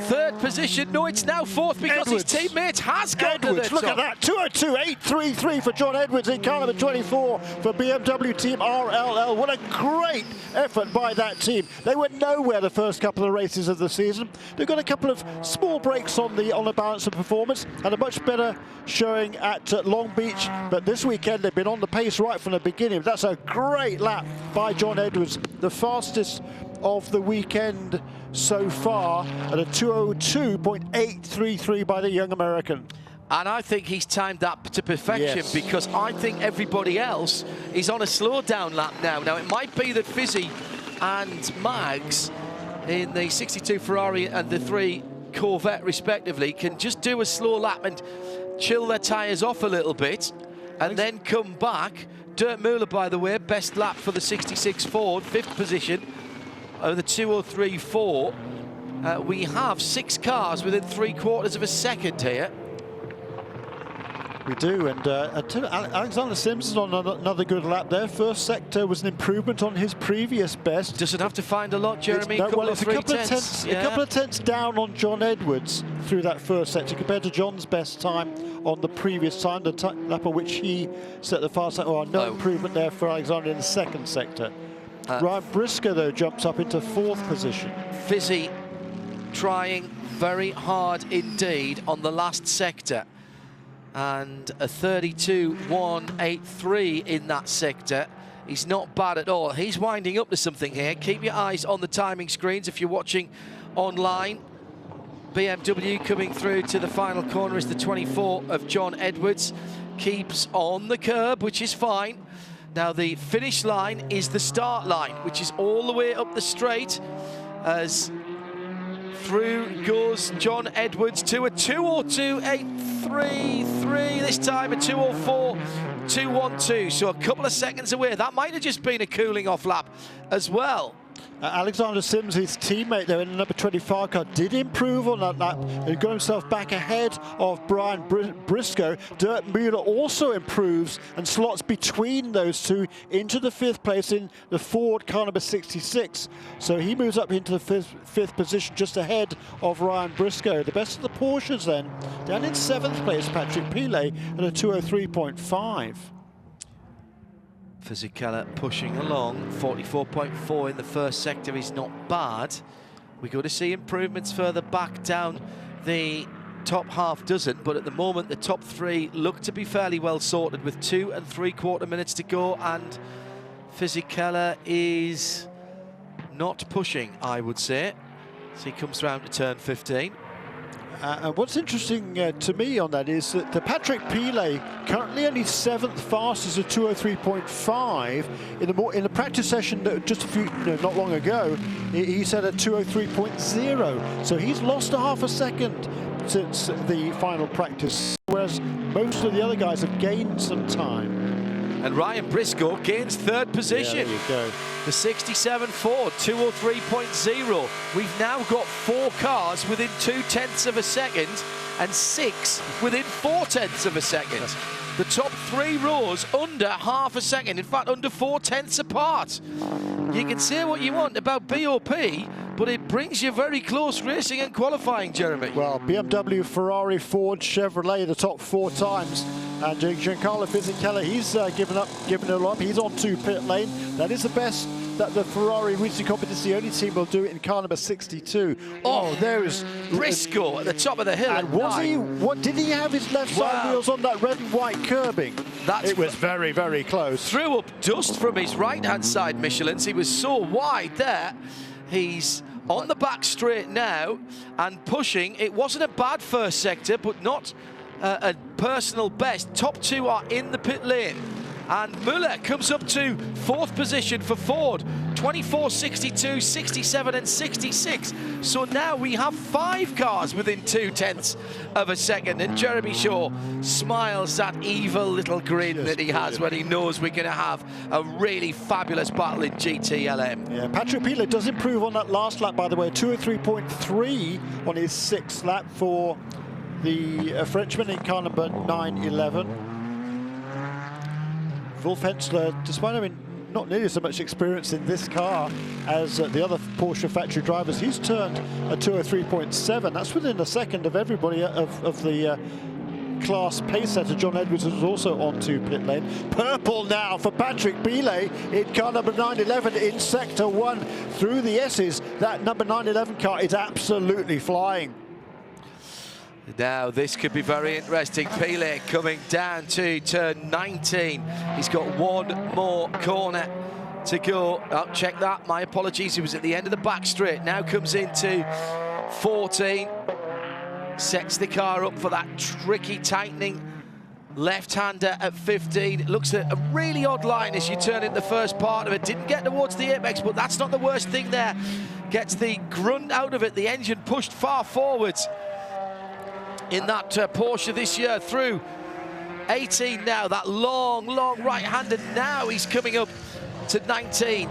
third position. No, it's now fourth because
Edwards.
his teammate has gone to the
Edwards, look
top.
at that, 202.833 for John Edwards in car number 24 for BMW Team RLL. What a great effort by that team. They were nowhere the first couple of races of the season. They've got a couple of small breaks on the balance of performance and a much better showing at Long Beach, but this weekend they've been on the pace right from the beginning. That's a great lap by John Edwards, the fastest of the weekend so far at a 202.833 by the young American.
And I think he's timed that to perfection,
Yes.
because I think everybody else is on a slow down lap now. Now, it might be that Fizzy and Mags in the 62 Ferrari and the 3 Corvette respectively can just do a slow lap and chill their tyres off a little bit and then come back. Dirk Muller, by the way, best lap for the 66 Ford, 5th position of the 2:03.4. We have 6 cars within 3/4 of a second here.
We do, and Alexander Sims is on another good lap there. First sector was an improvement on his previous best.
Doesn't have to find a lot, Jeremy.
It's, no, well,
of
it's a couple of tenths down on John Edwards through that first sector compared to John's best time on the previous time, the lap on which he set the fast time. No improvement there for Alexander in the second sector. Ryan Briscoe, though, jumps up into 4th position.
Fizzy trying very hard indeed on the last sector. And a 32.183 in that sector. He's not bad at all. He's winding up to something here. Keep your eyes on the timing screens if you're watching online. BMW coming through to the final corner is the 24 of John Edwards. Keeps on the curb, which is fine. Now the finish line is the start line, which is all the way up the straight as through goes John Edwards to a 2:02.833, this time a 2:04.212, so a couple of seconds away. That might have just been a cooling off lap as well.
Alexander Sims, his teammate there in the number 25 car, did improve on that lap and got himself back ahead of Brian Briscoe. Dirk Muller also improves and slots between those two into the 5th place in the Ford car number 66. So he moves up into the fifth position just ahead of Ryan Briscoe. The best of the Porsches then, down in 7th place, Patrick Pilet at a 2:03.5.
Fisichella pushing along, 44.4 in the first sector is not bad. We're going to see improvements further back down the top half dozen, but at the moment the top 3 look to be fairly well sorted with 2 3/4 minutes to go, and Fisichella is not pushing, I would say. So he comes round to turn 15.
And what's interesting to me on that is that the Patrick Pilet currently only 7th fastest at 2:03.5 in the practice session that just not long ago he said at 2:03.0, so he's lost a half a second since the final practice, whereas most of the other guys have gained some time.
And Ryan Briscoe gains 3rd position.
Yeah, there you go.
The 67 Ford, 2:03.0. We've now got 4 cars within 0.2 of a second and 6 within 0.4 of a second. The top 3 rows under half a second, in fact under 0.4 apart. You can say what you want about BOP, but it brings you very close racing and qualifying, Jeremy.
Well, BMW, Ferrari, Ford, Chevrolet, the top 4 times. And Giancarlo Fisichella, he's given it all up. He's on to pit lane. That is the best that the Ferrari Racing Competition, the only team will do it in car number 62. Oh, there is
Briscoe at the top of the hill.
And did he have his left side wheels on that red and white curbing? It was very, very close.
Threw up dust from his right-hand side, Michelin's. He was so wide there. He's on the back straight now and pushing. It wasn't a bad first sector, but not a personal best. Top 2 are in the pit lane. And Muller comes up to 4th position for Ford. 24, 62, 67 and 66. So now we have 5 cars within 0.2 of a second. And Jeremy Shaw smiles that evil little grin that he has when he knows we're going to have a really fabulous battle in GTLM.
Yeah, Patrick Pilet does improve on that last lap, by the way. 2:03.3 on his 6th lap for the Frenchman in car number 911. Wolf Hensler, despite having not nearly so much experience in this car as the other Porsche factory drivers. He's turned a 203.7. That's within a second of everybody of the class pace setter. John Edwards is also onto pit lane. Purple now for Patrick Belay in car number 911 in sector 1 through the S's. That number 911 car is absolutely flying.
Now this could be very interesting. Pelé coming down to turn 19. He's got one more corner to go. Oh, check that, my apologies. He was at the end of the back straight. Now comes into 14. Sets the car up for that tricky tightening left-hander at 15. It looks at a really odd line as you turn in the first part of it. Didn't get towards the apex, but that's not the worst thing there. Gets the grunt out of it. The engine pushed far forwards in that Porsche this year through 18 now. That long right-hander. Now he's coming up to 19.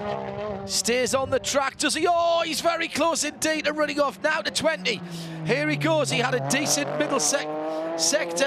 Stays on the track, does he? Oh, he's very close indeed to running off. Now to 20. Here he goes. He had a decent middle sector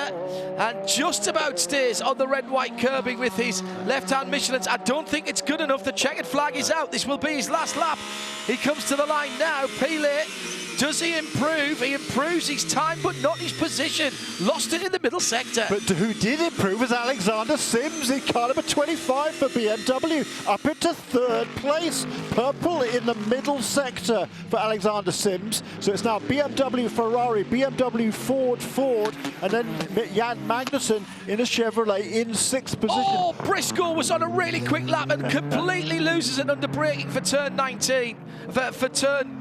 and just about stays on the red-white curbing with his left-hand Michelins. I don't think it's good enough. The checkered flag is out. This will be his last lap. He comes to the line now. Pelé, does he improve? He improves his time, but not his position. Lost it in the middle sector.
But who did improve was Alexander Sims in car number 25 for BMW, up into third place. Purple in the middle sector for Alexander Sims. So it's now BMW, Ferrari, BMW, Ford, and then Jan Magnussen in a Chevrolet in 6th position.
Oh, Briscoe was on a really quick lap and completely loses it under braking for turn 19, for turn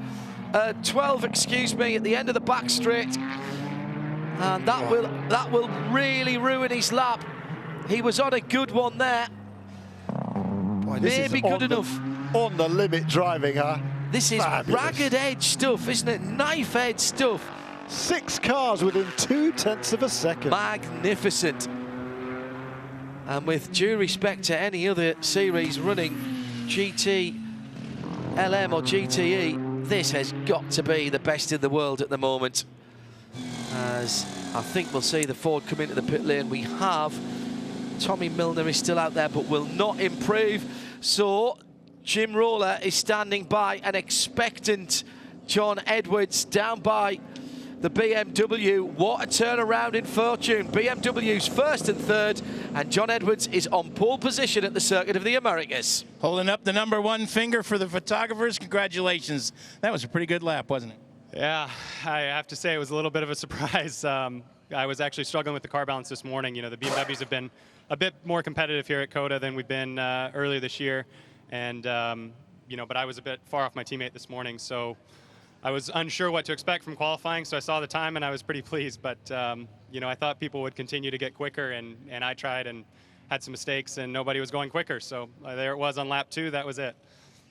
12, excuse me, at the end of the back straight, and that will really ruin his lap. He was on a good one there.
Boy,
maybe good enough.
On the limit driving, huh?
This is
fabulous.
ragged edge stuff, isn't it? Knife edge stuff.
6 cars within 0.2 of a second.
Magnificent. And with due respect to any other series running GT, LM or GTE, this has got to be the best in the world at the moment. As I think we'll see the Ford come into the pit lane. We have Tommy Milner is still out there, but will not improve. So Jim Roller is standing by, an expectant John Edwards down by the BMW. What a turnaround in fortune. BMW's first and third, and John Edwards is on pole position at the Circuit of the Americas.
Holding up the #1 finger for the photographers. Congratulations. That was a pretty good lap, wasn't it?
Yeah, I have to say it was a little bit of a surprise. I was actually struggling with the car balance this morning. You know, the BMWs have been a bit more competitive here at COTA than we've been earlier this year. And, you know, but I was a bit far off my teammate this morning, so I was unsure what to expect from qualifying, so I saw the time and I was pretty pleased. But, you know, I thought people would continue to get quicker, and I tried and had some mistakes, and nobody was going quicker. So there it was on lap 2. That was it.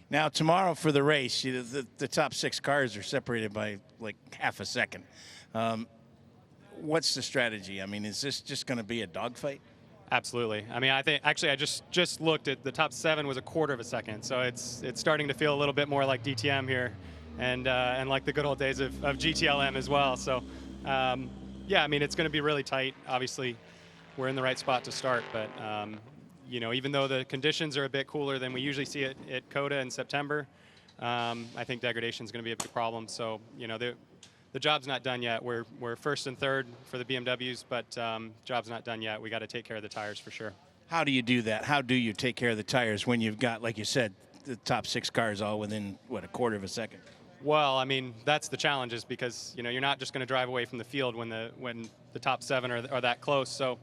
Now, tomorrow for the race, the top 6 cars are separated by like half a second. What's the strategy? I mean, is this just going to be a dogfight?
Absolutely. I mean, I think actually I just looked at the top 7 was a quarter of a second, so it's starting to feel a little bit more like DTM here, and like the good old days of Gtlm as well. So yeah, I mean, it's going to be really tight. Obviously, we're in the right spot to start, but you know, even though the conditions are a bit cooler than we usually see it at COTA in September, I think degradation is going to be a big problem. So you know, the job's not done yet. We're first and third for the BMWs, but job's not done yet. We got to take care of the tires for sure.
How do you do that? How do you take care of the tires when you've got, like you said, the top 6 cars all within, what, a quarter of a second?
Well, I mean, that's the challenge, is because, you know, you're not just going to drive away from the field when the top 7 are that close. So,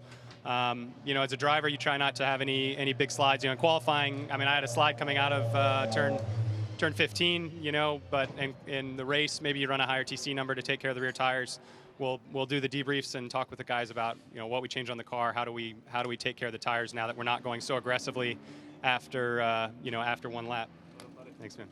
you know, as a driver, you try not to have any big slides. You know, in qualifying, I mean, I had a slide coming out of turn 15, you know, but in the race, maybe you run a higher TC number to take care of the rear tires. We'll do the debriefs and talk with the guys about, you know, what we changed on the car. How do we take care of the tires now that we're not going so aggressively after you know, after 1 lap. Thanks, man.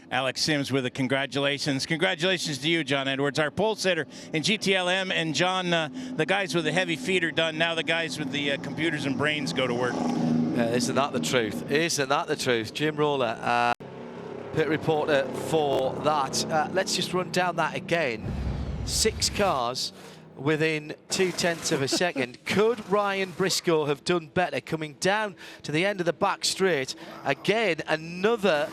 Alex Sims with a congratulations. Congratulations to you, John Edwards, our pole sitter in GTLM. And John, the guys with the heavy feet are done. Now the guys with the computers and brains go to work.
Isn't that the truth? Isn't that the truth? Jim Roller, pit reporter for that. Let's just run down that again. 6 cars within 0.2 of a second. Could Ryan Briscoe have done better coming down to the end of the back straight? Again, another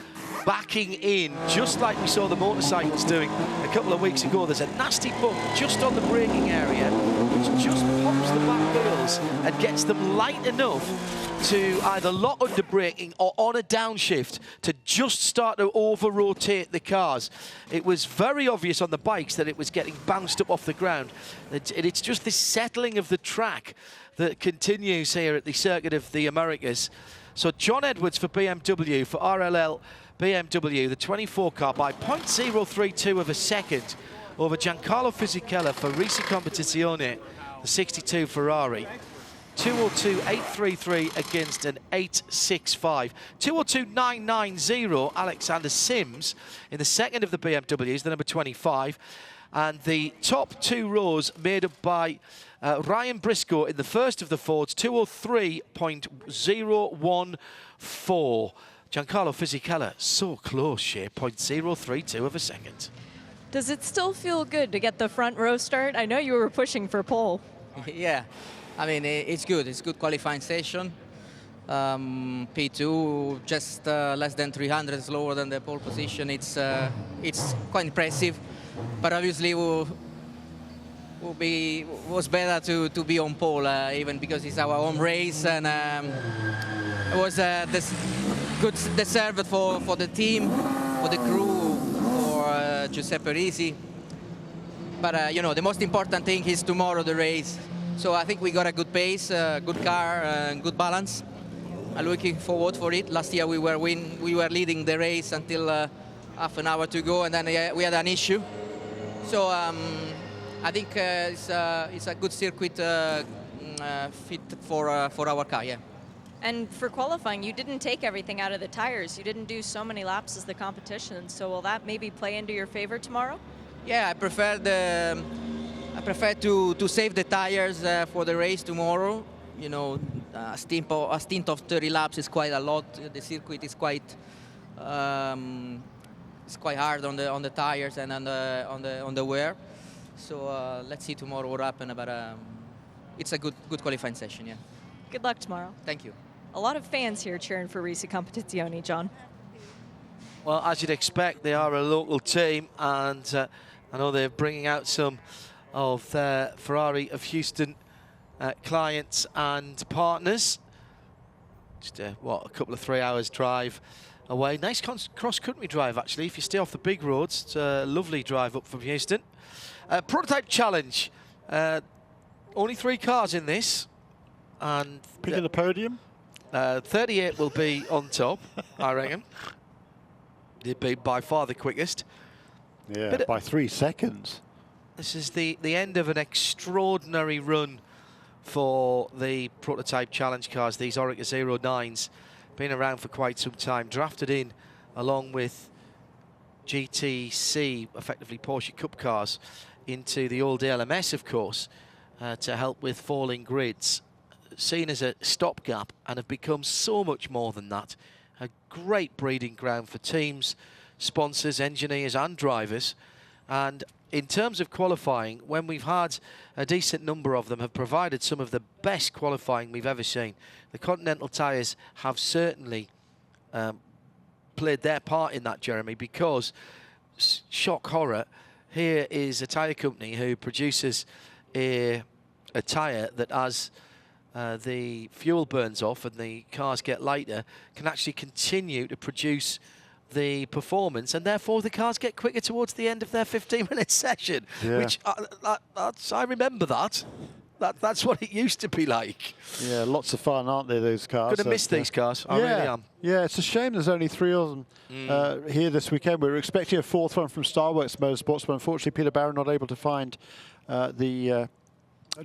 backing in, just like we saw the motorcycles doing a couple of weeks ago. There's a nasty bump just on the braking area, which just pops the back wheels and gets them light enough to either lock under braking or on a downshift to just start to over-rotate the cars. It was very obvious on the bikes that it was getting bounced up off the ground. It's just this settling of the track that continues here at the Circuit of the Americas. So John Edwards for BMW, for RLL BMW, the 24 car by 0.032 of a second over Giancarlo Fisichella for Risi Competizione, the 62 Ferrari. 202.833 against an 865. 202.990 Alexander Sims in the second of the BMWs, the number 25. And the top two rows made up by Ryan Briscoe in the first of the Fords, 203.014. Giancarlo Fisichella, so close here, 0.032 of a second.
Does it still feel good to get the front row start? I know you were pushing for pole.
Yeah, I mean, it's good. It's good qualifying session. P2 just less than 300 slower than the pole position. It's quite impressive, but obviously was better to be on pole, even because it's our home race, and it was this good deserved for the team, for the crew, for Giuseppe Risi. But you know, the most important thing is tomorrow the race. So I think we got a good pace, good car, and good balance. I'm looking forward for it. Last year we were leading the race until half an hour to go, and then we had an issue. So I think it's a good circuit fit for our car. Yeah.
And for qualifying, you didn't take everything out of the tires. You didn't do so many laps as the competition. So will that maybe play into your favor tomorrow?
Yeah, I prefer to save the tires for the race tomorrow. You know, a stint of 30 laps is quite a lot. The circuit is quite hard on the tires and on the wear. So let's see tomorrow what happens. But it's a good qualifying session. Yeah.
Good luck tomorrow.
Thank you.
A lot of fans here cheering for Risi Competizione, John.
Well, as you'd expect, they are a local team, and I know they're bringing out some of their Ferrari of Houston clients and partners. Just a couple of 3 hours drive away. Nice cross-country drive, actually. If you stay off the big roads, it's a lovely drive up from Houston. Prototype challenge. Only 3 cars in this, and
picking the podium.
38 will be on top, I reckon. They'd be by far the quickest.
Yeah, by 3 seconds.
This is the end of an extraordinary run for the prototype challenge cars, these Oreca 09s. Been around for quite some time, drafted in along with GTC, effectively Porsche Cup cars, into the old LMS, of course, to help with falling grids. Seen as a stopgap, and have become so much more than that. A great breeding ground for teams, sponsors, engineers and drivers. And in terms of qualifying, when we've had a decent number of them, have provided some of the best qualifying we've ever seen. The Continental tyres have certainly played their part in that, Jeremy, because, shock horror, here is a tyre company who produces a tyre that, as the fuel burns off and the cars get lighter, can actually continue to produce the performance, and therefore the cars get quicker towards the end of their 15-minute session. Yeah. Which I remember that. That's what it used to be like.
Yeah, lots of fun, aren't they, those cars?
Gonna miss these cars. I really am.
Yeah, it's a shame there's only 3 of them here this weekend. We were expecting a 4th one from Starworks Motorsports, but unfortunately Peter Barron not able to find the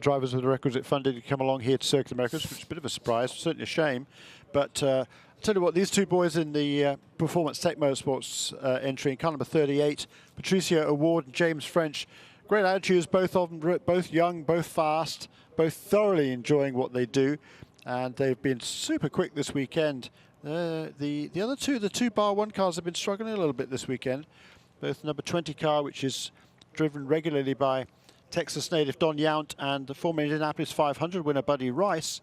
drivers with the requisite funding to come along here to Circuit Americas, which is a bit of a surprise, certainly a shame. But I'll tell you what, these 2 boys in the Performance Tech Motorsports entry, in car number 38, Patricio Award and James French, great attitudes, both of them, both young, both fast, both thoroughly enjoying what they do, and they've been super quick this weekend. The other 2, the 2 bar 1 cars have been struggling a little bit this weekend. Both number 20 car, which is driven regularly by Texas native Don Yount and the former Indianapolis 500 winner Buddy Rice.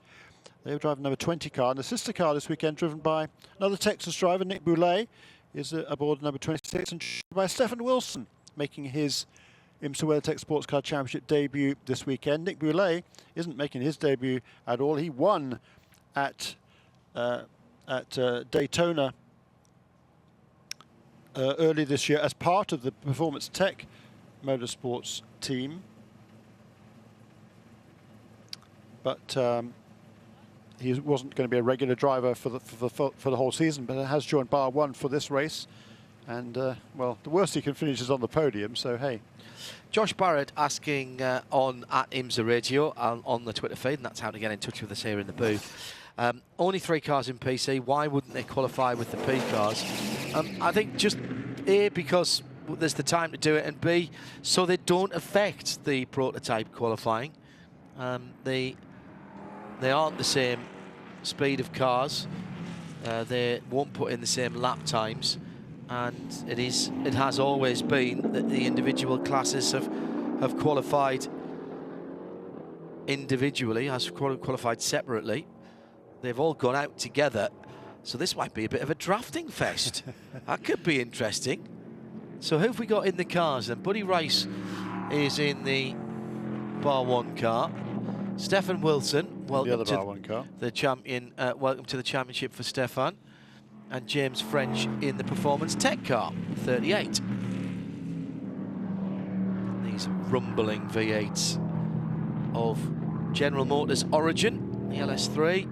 They were driving number 20 car. And the sister car this weekend, driven by another Texas driver, Nick Boulay, is aboard number 26, and by Stefan Wilson, making his IMSA WeatherTech Sports Car Championship debut this weekend. Nick Boulay isn't making his debut at all. He won at Daytona early this year as part of the Performance Tech Motorsports team. But he wasn't going to be a regular driver for the whole season, but has joined Bar 1 for this race. And, well, the worst he can finish is on the podium, so hey.
Josh Barrett asking on at IMSA Radio on the Twitter feed, and that's how to get in touch with us here in the booth. Only 3 cars in PC, why wouldn't they qualify with the P cars? I think just A, because there's the time to do it, and B, so they don't affect the prototype qualifying. They aren't the same speed of cars. They won't put in the same lap times, and it has always been that the individual classes have qualified individually, has qualified separately. They've all gone out together, so this might be a bit of a drafting fest. That could be interesting. So who have we got in the cars then? Buddy Rice is in the Bar 1 car. Stefan Wilson, welcome to the champion. Welcome to the championship for Stefan. And James French in the Performance Tech car, 38. These rumbling V8s of General Motors origin, the LS3.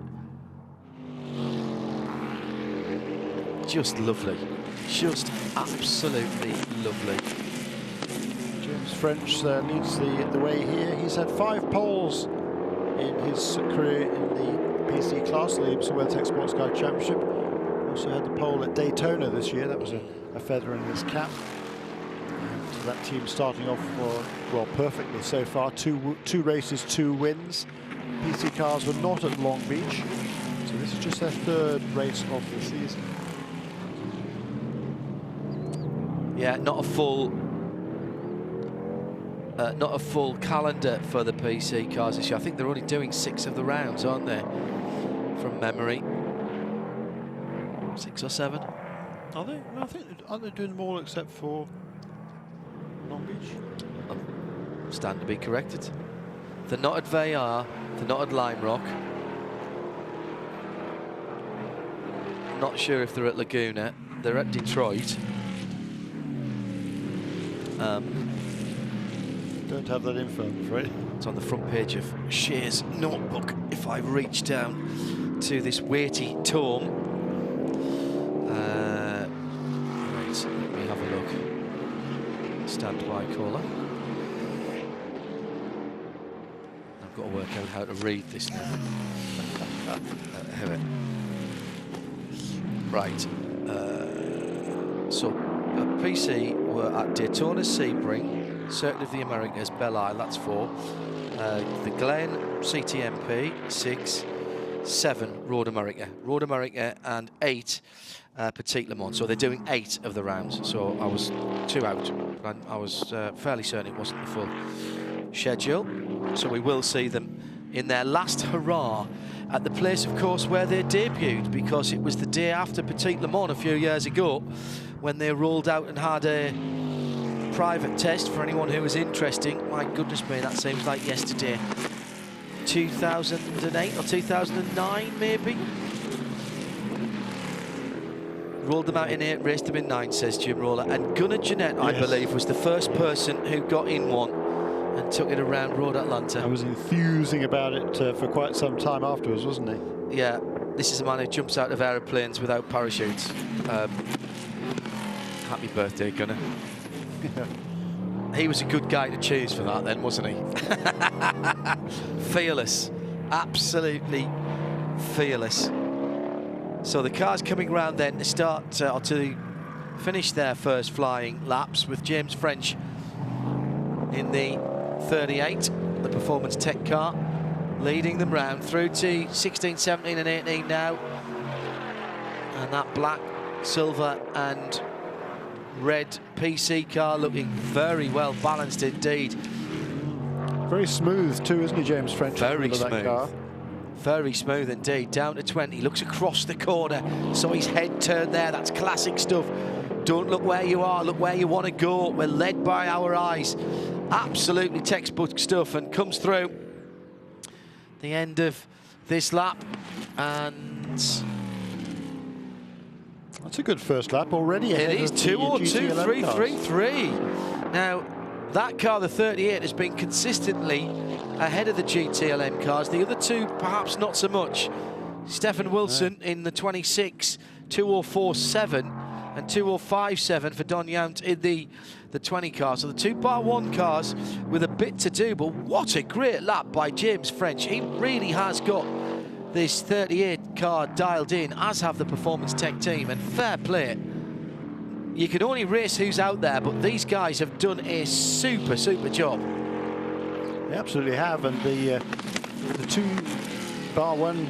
Just lovely, just absolutely lovely.
James French leads the way here. He's had 5 poles in his career in the PC class, the IMSA WeatherTech Sports Car Championship. Also had the pole at Daytona this year. That was a feather in his cap. And so that team starting off well perfectly so far. Two races, 2 wins. PC cars were not at Long Beach, so this is just their 3rd race of the season.
Yeah, not a full calendar for the PC cars this year. I think they're only doing 6 of the rounds, aren't they? From memory. 6 or 7.
Are they? No, I think aren't they doing them all except for Long Beach?
Stand to be corrected. They're not at VAR. They're not at Lime Rock. Not sure if they're at Laguna. They're at Detroit.
Don't have that info, I'm afraid.
It's on the front page of Shear's notebook. If I reach down to this weighty tome. Right, let me have a look. Stand by caller. I've got to work out how to read this now. Have it. Right. So PC were at Daytona, Sebring, Circuit of the Americas, Belle Isle, that's 4. The Glen, CTMP, 6. 7, Road America, and 8, Petit Le Mans. So they're doing 8 of the rounds. So I was 2 out, but I was fairly certain it wasn't the full schedule. So we will see them in their last hurrah at the place, of course, where they debuted, because it was the day after Petit Le Mans a few years ago when they rolled out and had a private test for anyone who was interested. My goodness me, that seems like yesterday. 2008 or 2009 maybe. Rolled them out in 8, raced them in 9, says Jim Roller. And Gunnar Jeanette, I believe, was the first person who got in one and took it around Road Atlanta.
I was enthusing about it for quite some time afterwards, wasn't he?
Yeah, this is a man who jumps out of aeroplanes without parachutes. Happy birthday, Gunnar. He was a good guy to choose for that then, wasn't he? Fearless, absolutely fearless. So the car's coming round then to start, or to finish their first flying laps with James French in the 38, the Performance Tech car, leading them round through to 16, 17 and 18 now. And that black, silver and red PC car looking very well balanced indeed.
Very smooth too, isn't he, James French?
Very
That
smooth.
car.
Very smooth indeed. Down to 20, looks across the corner, saw his head turn there. That's classic stuff. Don't look where you are, look where you want to go. We're led by our eyes. Absolutely textbook stuff, and comes through the end of this lap. And
that's a good first lap already.
it is 2:02.333. Now, that car, the 38, has been consistently ahead of the GTLM cars. The other two, perhaps not so much. Stefan Wilson in the 26, 2:04.7, and 2:05.7 for Don Yount in the 20 car. So the 2-bar-1 cars with a bit to do, but what a great lap by James French. He really has got this 38 car dialed in, as have the Performance Tech team, and fair play. You can only race who's out there, but these guys have done a super job.
They absolutely have, and the 2-bar-1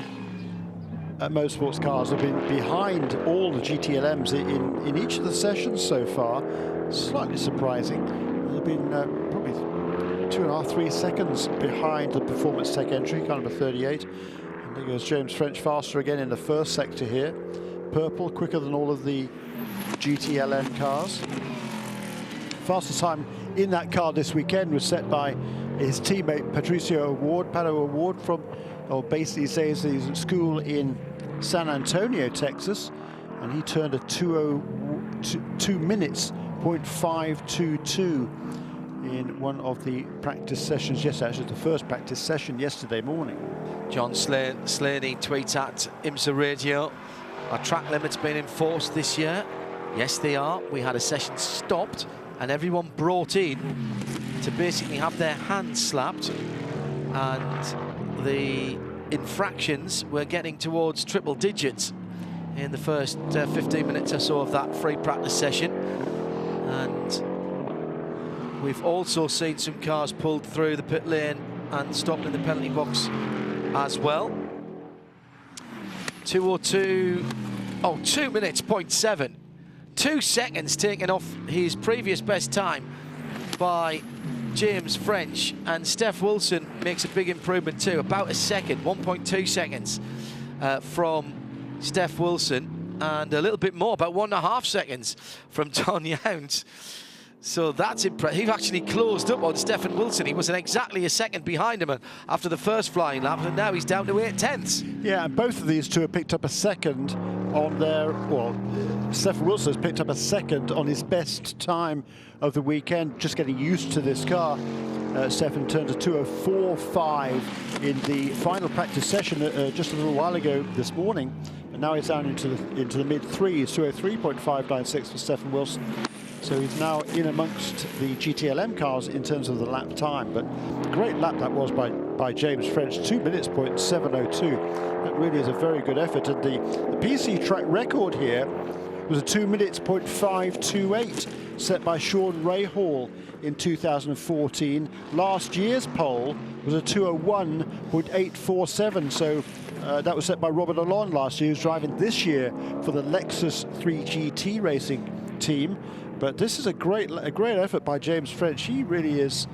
motorsports cars have been behind all the GTLMs in each of the sessions so far. Slightly surprising. They've been probably 2.5–3 seconds behind the Performance Tech entry, car number 38. And there goes James French faster again in the first sector here. Purple, quicker than all of the GTLM cars. Fastest time in that car this weekend was set by his teammate Pato Award from, or basically says he's at school in San Antonio, Texas, and he turned a 2 minutes 0.522 in one of the practice sessions yesterday, actually the first practice session yesterday morning.
John Slaney tweets at IMSA Radio, "Are track limits being enforced this year?" Yes, they are. We had a session stopped and everyone brought in to basically have their hands slapped, and the infractions were getting towards triple digits in the first 15 minutes or so of that free practice session. And we've also seen some cars pulled through the pit lane and stopped in the penalty box as well. 2:02, 2 minutes 0.7. 2 seconds taken off his previous best time by James French, and Steph Wilson makes a big improvement too, about a second, 1.2 seconds from Steph Wilson, and a little bit more, about 1.5 seconds from Don Yount. So that's impressive. He actually closed up on Stefan Wilson. He was exactly a second behind him after the first flying lap, and now he's down to 8/10.
Yeah, and both of these two have picked up a second on their, well, Stefan Wilson has picked up a second on his best time of the weekend, just getting used to this car. Stefan turned a 2:04.5 in the final practice session just a little while ago this morning, and now he's down into the mid-3s, 2:03.596 for Stefan Wilson. So he's now in amongst the GTLM cars in terms of the lap time. But great lap that was by James French, 2 minutes 0.702. That really is a very good effort. And the PC track record here was a 2 minutes 0.528 set by Sean Rahal in 2014. Last year's pole was a 2:01.847. So that was set by Robert Alon last year, who's driving this year for the Lexus 3GT racing team. But this is a great effort by James French. He really is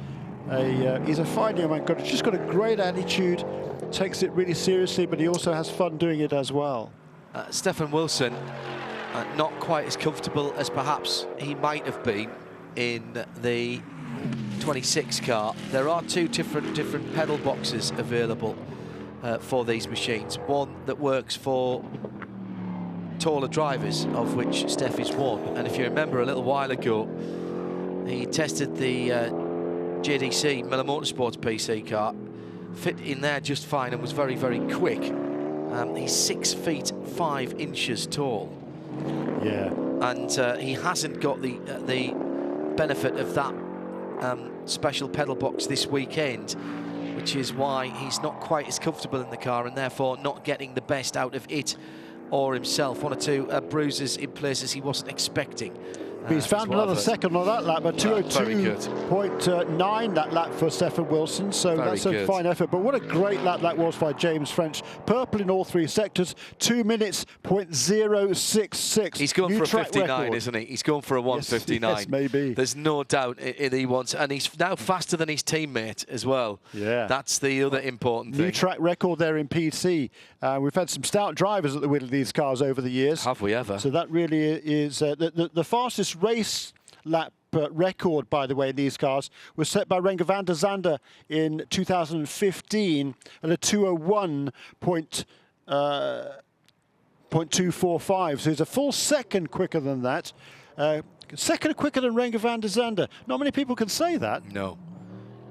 he's a fine young man. He's just got a great attitude, takes it really seriously, but he also has fun doing it as well.
Stefan Wilson, not quite as comfortable as perhaps he might have been in the 26 car. There are two different pedal boxes available for these machines. One that works for taller drivers, of which Steph is one. And if you remember, a little while ago, he tested the JDC Miller Motorsports PC car, fit in there just fine and was very quick. He's 6 feet 5 inches tall.
Yeah.
And he hasn't got the benefit of that special pedal box this weekend, which is why he's not quite as comfortable in the car and therefore not getting the best out of it or himself. 1 or 2 bruises in places he wasn't expecting.
but he's found another second on that lap, but 2:02.9 that lap for Stefan Wilson, so that's a fine effort. But what a great lap that was by James French. Purple in all three sectors, 2 minutes, .066.
He's going for a 59, isn't he? He's going for a 1:59.
Yes, maybe.
There's no doubt he wants, and he's now faster than his teammate as well.
Yeah.
That's the other important thing.
New track record there in PC. We've had some stout drivers at the wheel of these cars over the years.
Have we ever?
So that really is the fastest race lap record, by the way, in these cars was set by Renger van der Zande in 2015 at a 2:01.245. So he's a full second quicker than that. Second quicker than Renger van der Zande. Not many people can say that.
No,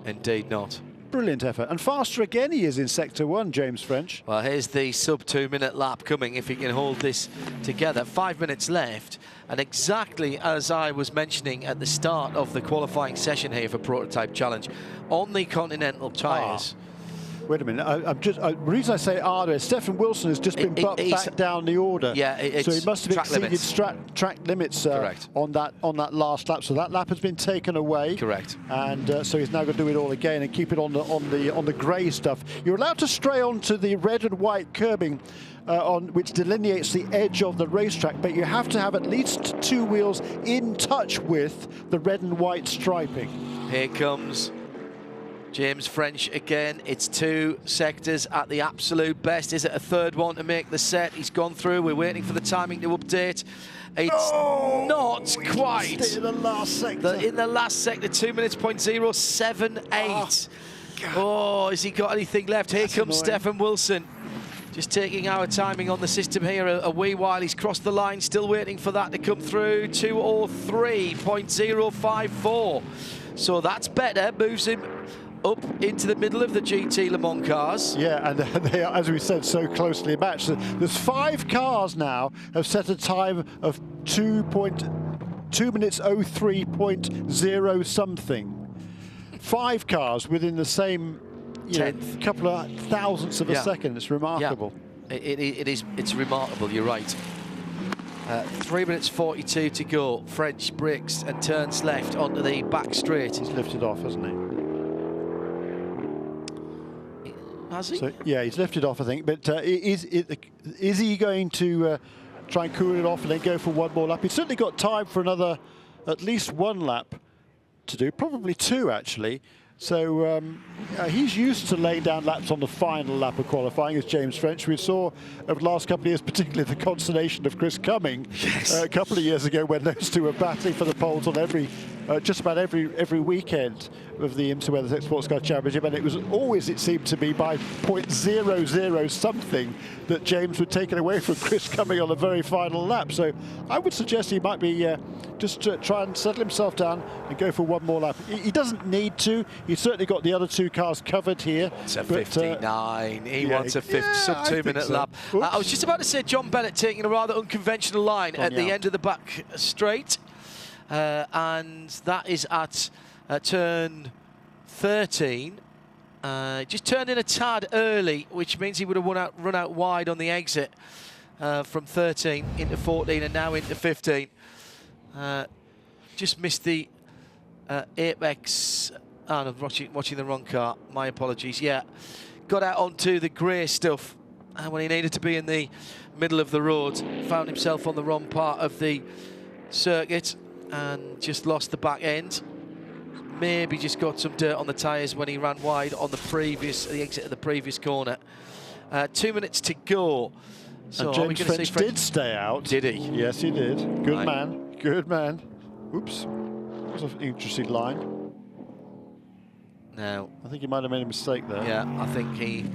indeed not.
Brilliant effort. And faster again he is in Sector 1, James French.
Well, here's the sub 2 minute lap coming if he can hold this together. 5 minutes left. And exactly as I was mentioning at the start of the qualifying session here for Prototype Challenge, on the Continental tyres.
Wait a minute. The reason I say there, Stefan Wilson has just been bumped back down the order.
Yeah,
so he must have exceeded track limits on that last lap. So that lap has been taken away.
Correct.
And so he's now going to do it all again and keep it on the grey stuff. You're allowed to stray onto the red and white curbing, which delineates the edge of the racetrack, but you have to have at least two wheels in touch with the red and white striping.
Here comes James French again. It's 2 sectors at the absolute best. Is it a third one to make the set? He's gone through. We're waiting for the timing to update. It's not quite.
In the last sector.
In the last sector, 2 minutes, .078. Oh, has he got anything left? Here comes Stefan Wilson. Just taking our timing on the system here a wee while. He's crossed the line, still waiting for that to come through. 2:03.054. So that's better. Moves him up into the middle of the GT Le Mans cars.
Yeah, and they are, as we said, so closely matched. There's 5 cars now have set a time of 2 minutes 03.0 something. 5 cars within the same couple of thousandths of a second. It's remarkable.
Yeah. It's remarkable, you're right. 3 minutes 42 to go. French brakes and turns left onto the back straight.
He's lifted off, hasn't he?
Has he?
So, yeah, he's lifted off, I think. But is he going to try and cool it off and then go for one more lap? He's certainly got time for at least one lap to do, probably 2 actually. So he's used to laying down laps on the final lap of qualifying as James French. We saw over the last couple of years, particularly the consternation of Chris Cumming a couple of years ago when those two were battling for the poles on just about every weekend of the IMSA WeatherTech Sportscar Championship, and it was always, it seemed to be, by .00 something that James would take it away from Chris Cumming on the very final lap. So I would suggest he might be just try and settle himself down and go for one more lap. He doesn't need to. He's certainly got the other 2 cars covered here.
It's a 59. He wants a sub 2 minute lap. I was just about to say John Bennett taking a rather unconventional line at the end of the back straight. And that is at turn 13. Just turned in a tad early, which means he would have run out wide on the exit from 13 into 14 and now into 15. Just missed the apex. Oh, no, watching the wrong car. My apologies. Yeah, got out onto the grey stuff when he needed to be in the middle of the road. Found himself on the wrong part of the circuit and just lost the back end. Maybe just got some dirt on the tyres when he ran wide on the exit of the previous corner. 2 minutes to go. So
and James French did stay out.
Did he?
Yes, he did. Good man. Good man. Oops. That was an interesting line.
Now,
I think he might have made a mistake there.
Yeah, I think he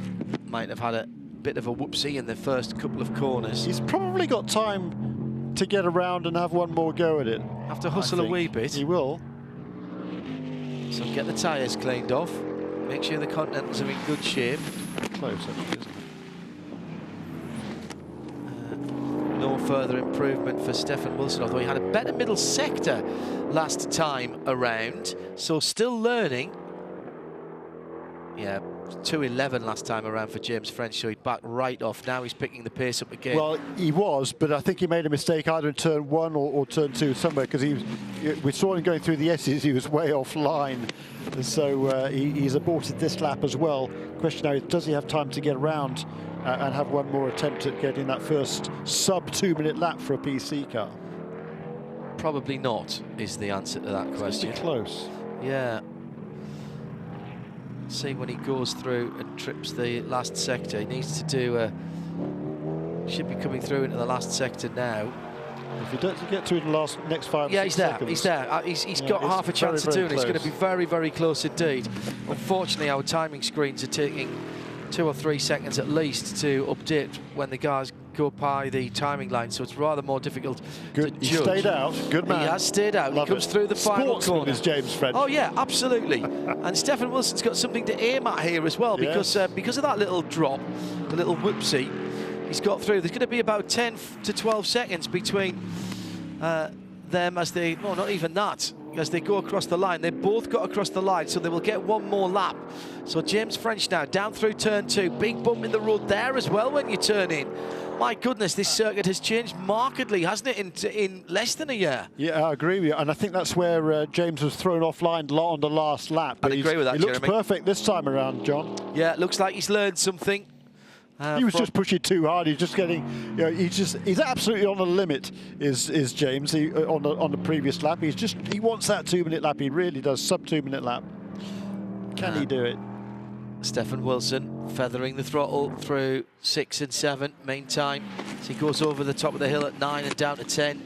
might have had a bit of a whoopsie in the first couple of corners.
He's probably got time to get around and have one more go at it.
Have to hustle a wee bit.
He will.
So get the tyres cleaned off. Make sure the Continentals are in good shape.
Close, actually, isn't it?
No further improvement for Stefan Wilson, although he had a better middle sector last time around. So still learning. Yeah, 2:11 last time around for James French, so he'd back right off. Now he's picking the pace up again.
Well, he was, but I think he made a mistake either in turn 1 or turn 2 somewhere, because we saw him going through the S's, he was way offline. So he's aborted this lap as well. Question now is, does he have time to get around and have one more attempt at getting that first sub 2-minute lap for a PC car?
Probably not, is the answer to that question.
It's close.
Yeah. See when he goes through and trips the last sector. He needs to do should be coming through into the last sector now.
If he doesn't get to the next 5
yeah,
or 6 seconds.
He's there. He's got half a chance of doing it. It's going to be very, very close indeed. Unfortunately, our timing screens are taking 2 or 3 seconds at least to update when the guys go by the timing line, so it's rather more difficult to judge.
He stayed out. Good man.
He has stayed out.
Love
he comes
it.
through the final corner.
Is James French.
Oh yeah, absolutely. And Stefan Wilson's got something to aim at here as well, because because of that little drop, the little whoopsie, he's got through. There's going to be about 10 to 12 seconds between them as they, well, not even that, as they go across the line. They both got across the line, so they will get one more lap. So James French now down through turn 2. Big bump in the road there as well when you turn in. My goodness, this circuit has changed markedly, hasn't it, in less than a year?
Yeah, I agree with you, and I think that's where James was thrown offline on the last lap.
I'd agree with that,
He looks
Jeremy.
perfect this time around, John.
Yeah, it looks like he's learned something.
He was just pushing too hard. He's just getting, you know, he's absolutely on the limit. Is James on the previous lap? He wants that 2-minute lap. He really does, sub 2-minute lap. Can he do it?
Stefan Wilson feathering the throttle through 6 and 7 main time. So he goes over the top of the hill at 9 and down to 10.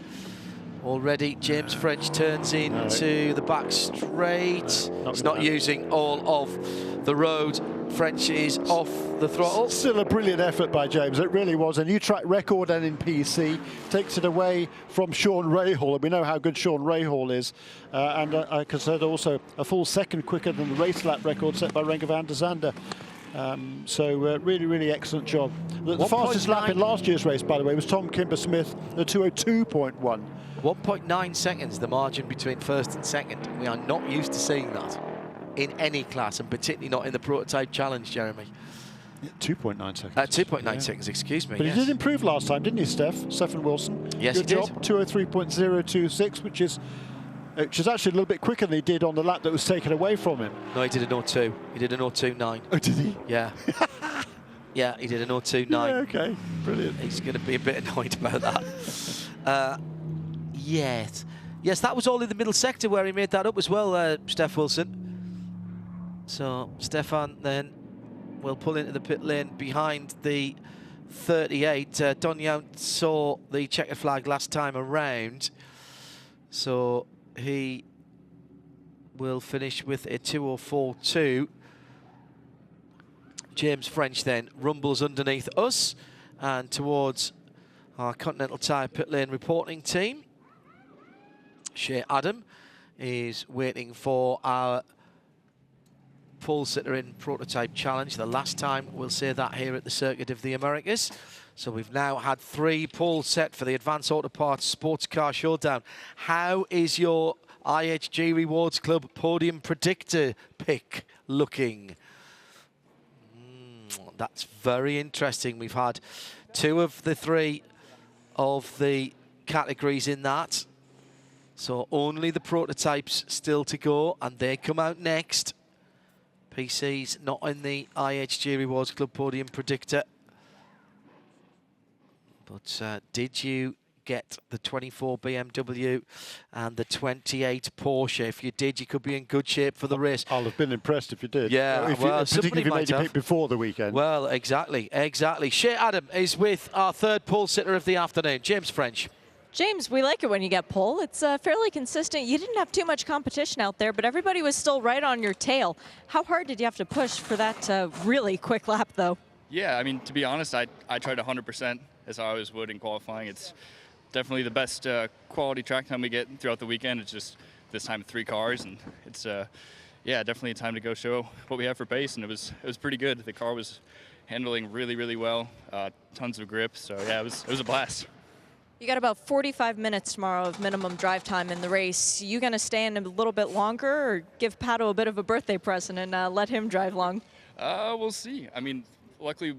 Already James French turns in to the back straight. He's not using all of the road. French is off the throttle.
Still a brilliant effort by James. It really was. A new track record and in PC. Takes it away from Sean Rahal. And we know how good Sean Rahal is. And I consider also a full second quicker than the race lap record set by Renger van der Zande. Really, really excellent job. The fastest lap in last year's race, by the way, was Tom Kimber-Smith, the 2:02.1.
1.9 seconds, the margin between first and second. We are not used to seeing that in any class, and particularly not in the prototype challenge, Jeremy.
2.9 seconds.
2.9 seconds, excuse me.
But he did improve last time, didn't he, Stefan Wilson?
Yes,
Good
he
job.
did.
2:03.026, which is actually a little bit quicker than he did on the lap that was taken away from him.
No, he did an 0.2. He did an 0.29.
Oh, did he?
Yeah. Yeah, he did an 0.29.
Yeah, okay, brilliant.
He's going to be a bit annoyed about that. Yes, that was all in the middle sector where he made that up as well, Steph Wilson. So Stefan then will pull into the pit lane behind the 38. Don Yount saw the checkered flag last time around, so he will finish with a 2:04.2. James French then rumbles underneath us and towards our Continental Tire pit lane reporting team. Shea Adam is waiting for our pole sitter in prototype challenge. The last time, we'll say that here at the Circuit of the Americas. So we've now had 3 poles set for the Advanced Auto Parts Sports Car Showdown. How is your IHG Rewards Club podium predictor pick looking? That's very interesting. We've had 2 of the 3 of the categories in that. So only the prototypes still to go, and they come out next. PC's not in the IHG Rewards Club podium predictor. But did you get the 24 BMW and the 28 Porsche? If you did, you could be in good shape for the race.
I'll have been impressed if you did.
Yeah,
particularly if you made your pick before the weekend.
Well, exactly. Shea Adam is with our 3rd pole sitter of the afternoon, James French.
James, we like it when you get pole. It's fairly consistent. You didn't have too much competition out there, but everybody was still right on your tail. How hard did you have to push for that really quick lap, though?
Yeah, I mean, to be honest, I tried 100%, as I always would in qualifying. It's definitely the best quality track time we get throughout the weekend. It's just this time 3 cars, and it's yeah, definitely a time to go show what we have for pace, and it was pretty good. The car was handling really, really well, tons of grip. So yeah, it was a blast.
You got about 45 minutes tomorrow of minimum drive time in the race. You going to stay in a little bit longer or give Pato a bit of a birthday present and let him drive long?
We'll see. I mean, luckily,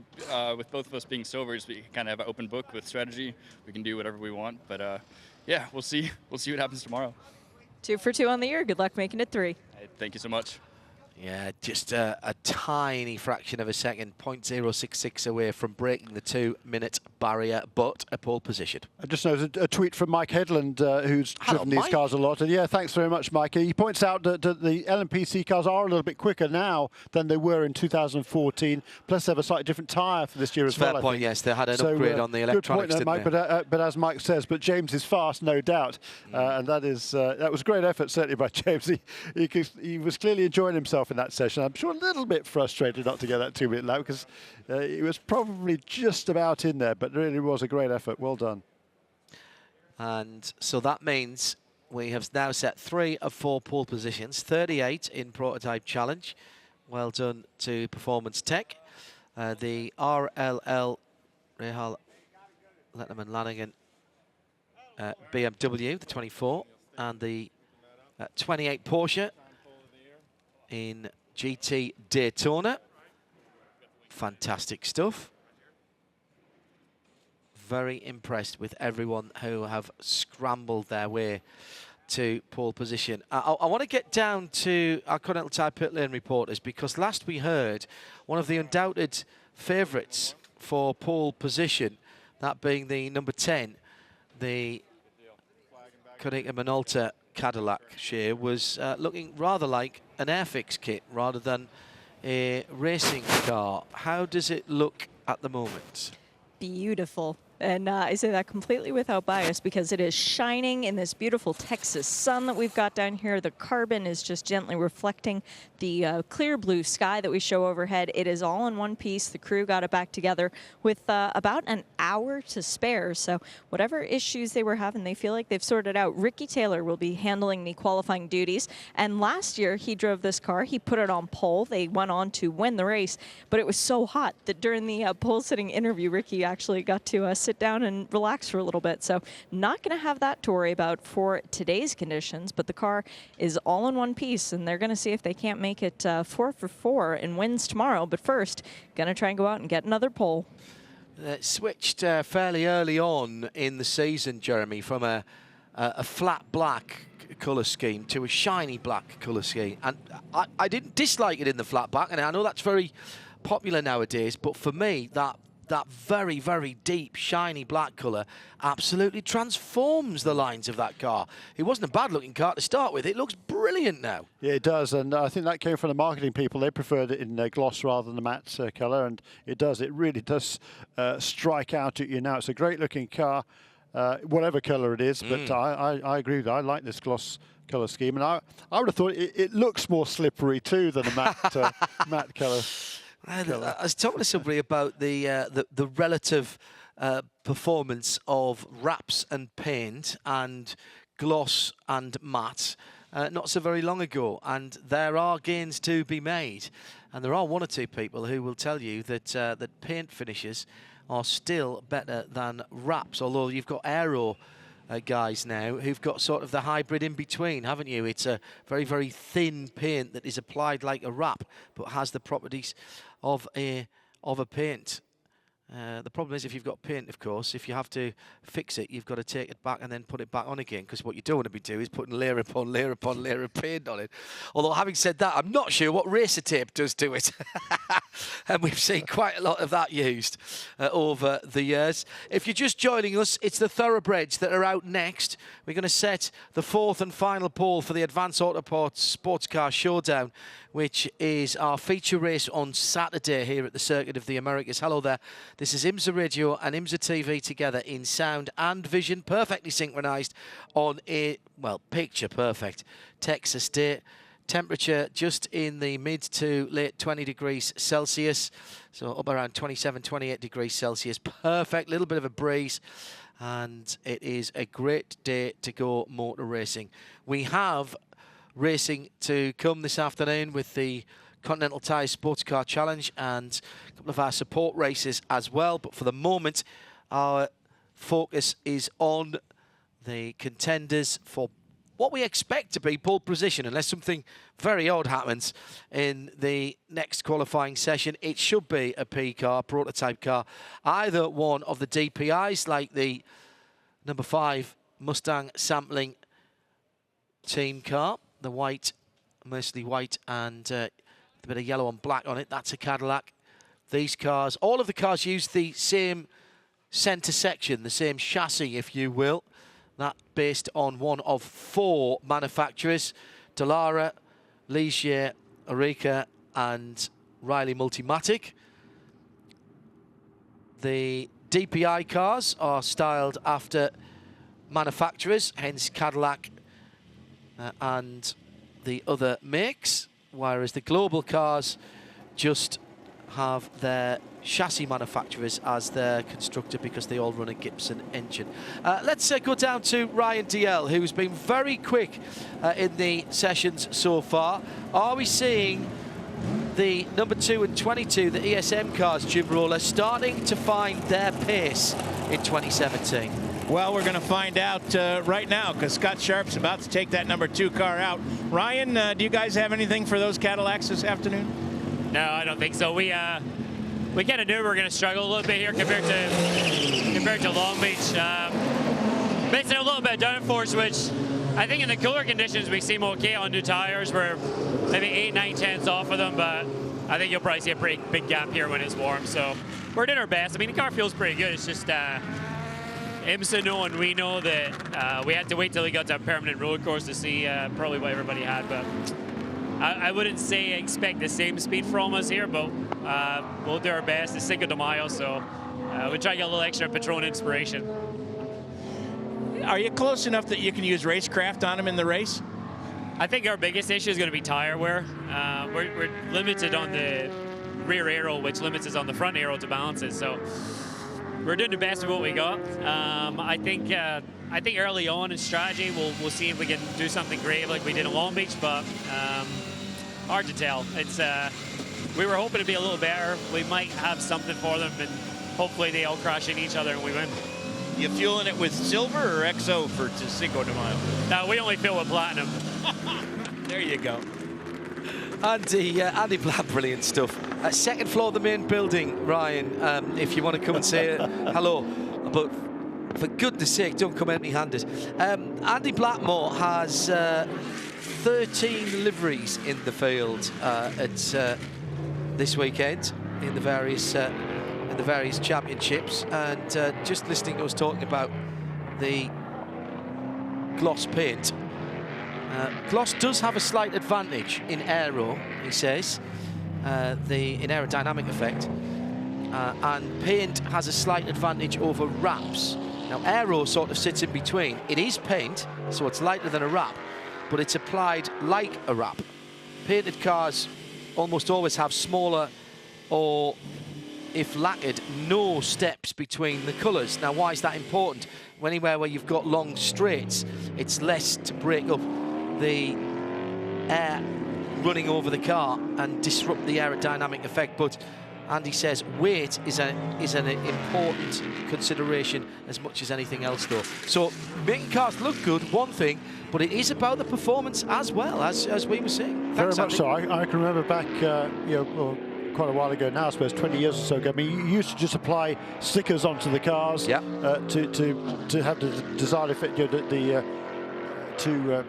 with both of us being sobers, we kind of have an open book with strategy. We can do whatever we want. But yeah, we'll see. We'll see what happens tomorrow.
2 for 2 on the year. Good luck making it 3.
Thank you so much.
Yeah, just a tiny fraction of a second, 0.066 away from breaking the 2-minute barrier, but a pole position.
I just noticed a tweet from Mike Headland, who's driven these cars a lot. And yeah, thanks very much, Mike. He points out that the LMPC cars are a little bit quicker now than they were in 2014. Plus, they have a slightly different tyre for this year as well.
Fair point, yes. They had an upgrade on the electronics,
good point, there, Mike. But as Mike says, but James is fast, no doubt. And that was a great effort, certainly, by James. He was clearly enjoying himself in that session. I'm sure a little bit frustrated not to get that 2-minute lap because he was probably just about in there, but really was a great effort. Well done.
And so that means we have now set 3 of 4 pole positions, 38 in Prototype Challenge. Well done to Performance Tech. The RLL, Rahal, Letterman, Lanigan, BMW, the 24, and the 28 Porsche in GT Daytona. Fantastic stuff. Very impressed with everyone who have scrambled their way to pole position. I want to get down to our Continental Tire pit lane reporters, because last we heard one of the undoubted favourites for pole position, that being the number 10, the Konica Minolta Cadillac share, was looking rather like an Airfix kit rather than a racing car. How does it look at the moment?
Beautiful. And I say that completely without bias because it is shining in this beautiful Texas sun that we've got down here. The carbon is just gently reflecting the clear blue sky that we show overhead. It is all in one piece. The crew got it back together with about an hour to spare. So whatever issues they were having, they feel like they've sorted out. Ricky Taylor will be handling the qualifying duties. And last year he drove this car. He put it on pole. They went on to win the race. But it was so hot that during the pole sitting interview, Ricky actually got to sit down and relax for a little bit. So not going to have that to worry about for today's conditions, but the car is all in one piece, and they're going to see if they can't make it 4 for 4 and wins tomorrow. But first, going to try and go out and get another pole.
Switched fairly early on in the season, Jeremy, from a flat black colour scheme to a shiny black colour scheme. And I didn't dislike it in the flat black, and I know that's very popular nowadays, but for me, that very, very deep, shiny black colour absolutely transforms the lines of that car. It wasn't a bad-looking car to start with. It looks brilliant now.
Yeah, it does, and I think that came from the marketing people. They preferred it in gloss rather than the matte colour, and it does. It really does strike out at you now. It's a great-looking car, whatever colour it is, but I agree with you. I like this gloss colour scheme, and I would have thought it looks more slippery too than a matte, matte colour.
I was talking to somebody about the relative performance of wraps and paint and gloss and matte not so very long ago, and there are gains to be made, and there are 1 or 2 people who will tell you that that paint finishes are still better than wraps, although you've got aero guys now who've got sort of the hybrid in between, haven't you? It's a very, very thin paint that is applied like a wrap but has the properties of a paint. The problem is, if you've got paint, of course, if you have to fix it, you've got to take it back and then put it back on again, because what you don't want to be doing is putting layer upon layer upon layer of paint on it. Although, having said that, I'm not sure what racer tape does to it. And we've seen quite a lot of that used over the years. If you're just joining us, it's the Thoroughbreds that are out next. We're going to set the 4th and final pole for the Advanced Autoport Sportscar Showdown, which is our feature race on Saturday here at the Circuit of the Americas. Hello there. This is IMSA Radio and IMSA TV together in sound and vision, perfectly synchronized on a, well, picture perfect Texas day. Temperature just in the mid to late 20 degrees Celsius, so up around 27, 28 degrees Celsius. Perfect, little bit of a breeze, and it is a great day to go motor racing. We have racing to come this afternoon with the Continental Tire Sportscar Challenge and a couple of our support races as well. But for the moment, our focus is on the contenders for what we expect to be pole position, unless something very odd happens in the next qualifying session. It should be a P car, prototype car, either one of the DPIs like the number 5 Mustang sampling team car, the white, mostly white and a bit of yellow and black on it. That's a Cadillac. These cars, all of the cars use the same centre section, the same chassis, if you will. That based on one of 4 manufacturers, Dallara, Ligier, Oreca and Riley Multimatic. The DPI cars are styled after manufacturers, hence Cadillac and the other makes, whereas the global cars just have their chassis manufacturers as their constructor because they all run a Gibson engine. Let's go down to Ryan DL, who's been very quick in the sessions so far. Are we seeing the number 2 and 22, the ESM cars, Jim Roller, starting to find their pace in 2017?
Well, we're going to find out right now because Scott Sharp's about to take that number 2 car out. Ryan, do you guys have anything for those Cadillacs this afternoon?
No, I don't think so. We kind of knew we were going to struggle a little bit here compared to Long Beach. Missing a little bit of downforce, which I think in the cooler conditions we seem okay on new tires. We're maybe 8, 9 tenths off of them, but I think you'll probably see a pretty big gap here when it's warm. So we're doing our best. I mean, the car feels pretty good. It's just IMSA know and we know that we had to wait till we got to a permanent road course to see probably what everybody had, but I wouldn't say expect the same speed from us here, but we'll do our best. It's Cinco de Mayo, so we'll try to get a little extra Patron inspiration.
Are you close enough that you can use racecraft on them in the race?
I think our biggest issue is going to be tire wear. We're limited on the rear aero, which limits us on the front aero to balance it, so we're doing the best of what we got. I think early on in strategy, we'll see if we can do something great like we did in Long Beach, but hard to tell. It's we were hoping to be a little better. We might have something for them, and hopefully they all crash into each other and we win.
You fueling it with silver or XO for Cinco de Mayo?
No, we only fuel with platinum.
There you go.
Andy Blatt, brilliant stuff. Second floor of the main building, Ryan, if you want to come and say hello. But for goodness sake, don't come empty-handed. Andy Blackmore has 13 liveries in the field at this weekend in the various championships, and just listening to us talking about the gloss paint. Gloss does have a slight advantage in aero, he says, in aerodynamic effect, and paint has a slight advantage over wraps. Now, aero sort of sits in between. It is paint, so it's lighter than a wrap, but it's applied like a wrap. Painted cars almost always have smaller or, if lacquered, no steps between the colours. Now, why is that important? Anywhere where you've got long straights, it's less to break up the air running over the car and disrupt the aerodynamic effect. But Andy says weight is an important consideration as much as anything else, though. So making cars look good, one thing, but it is about the performance as well, as we were saying.
Very much so. I can remember back, quite a while ago now, I suppose 20 years or so ago. I mean, you used to just apply stickers onto the cars to have the desired effect, to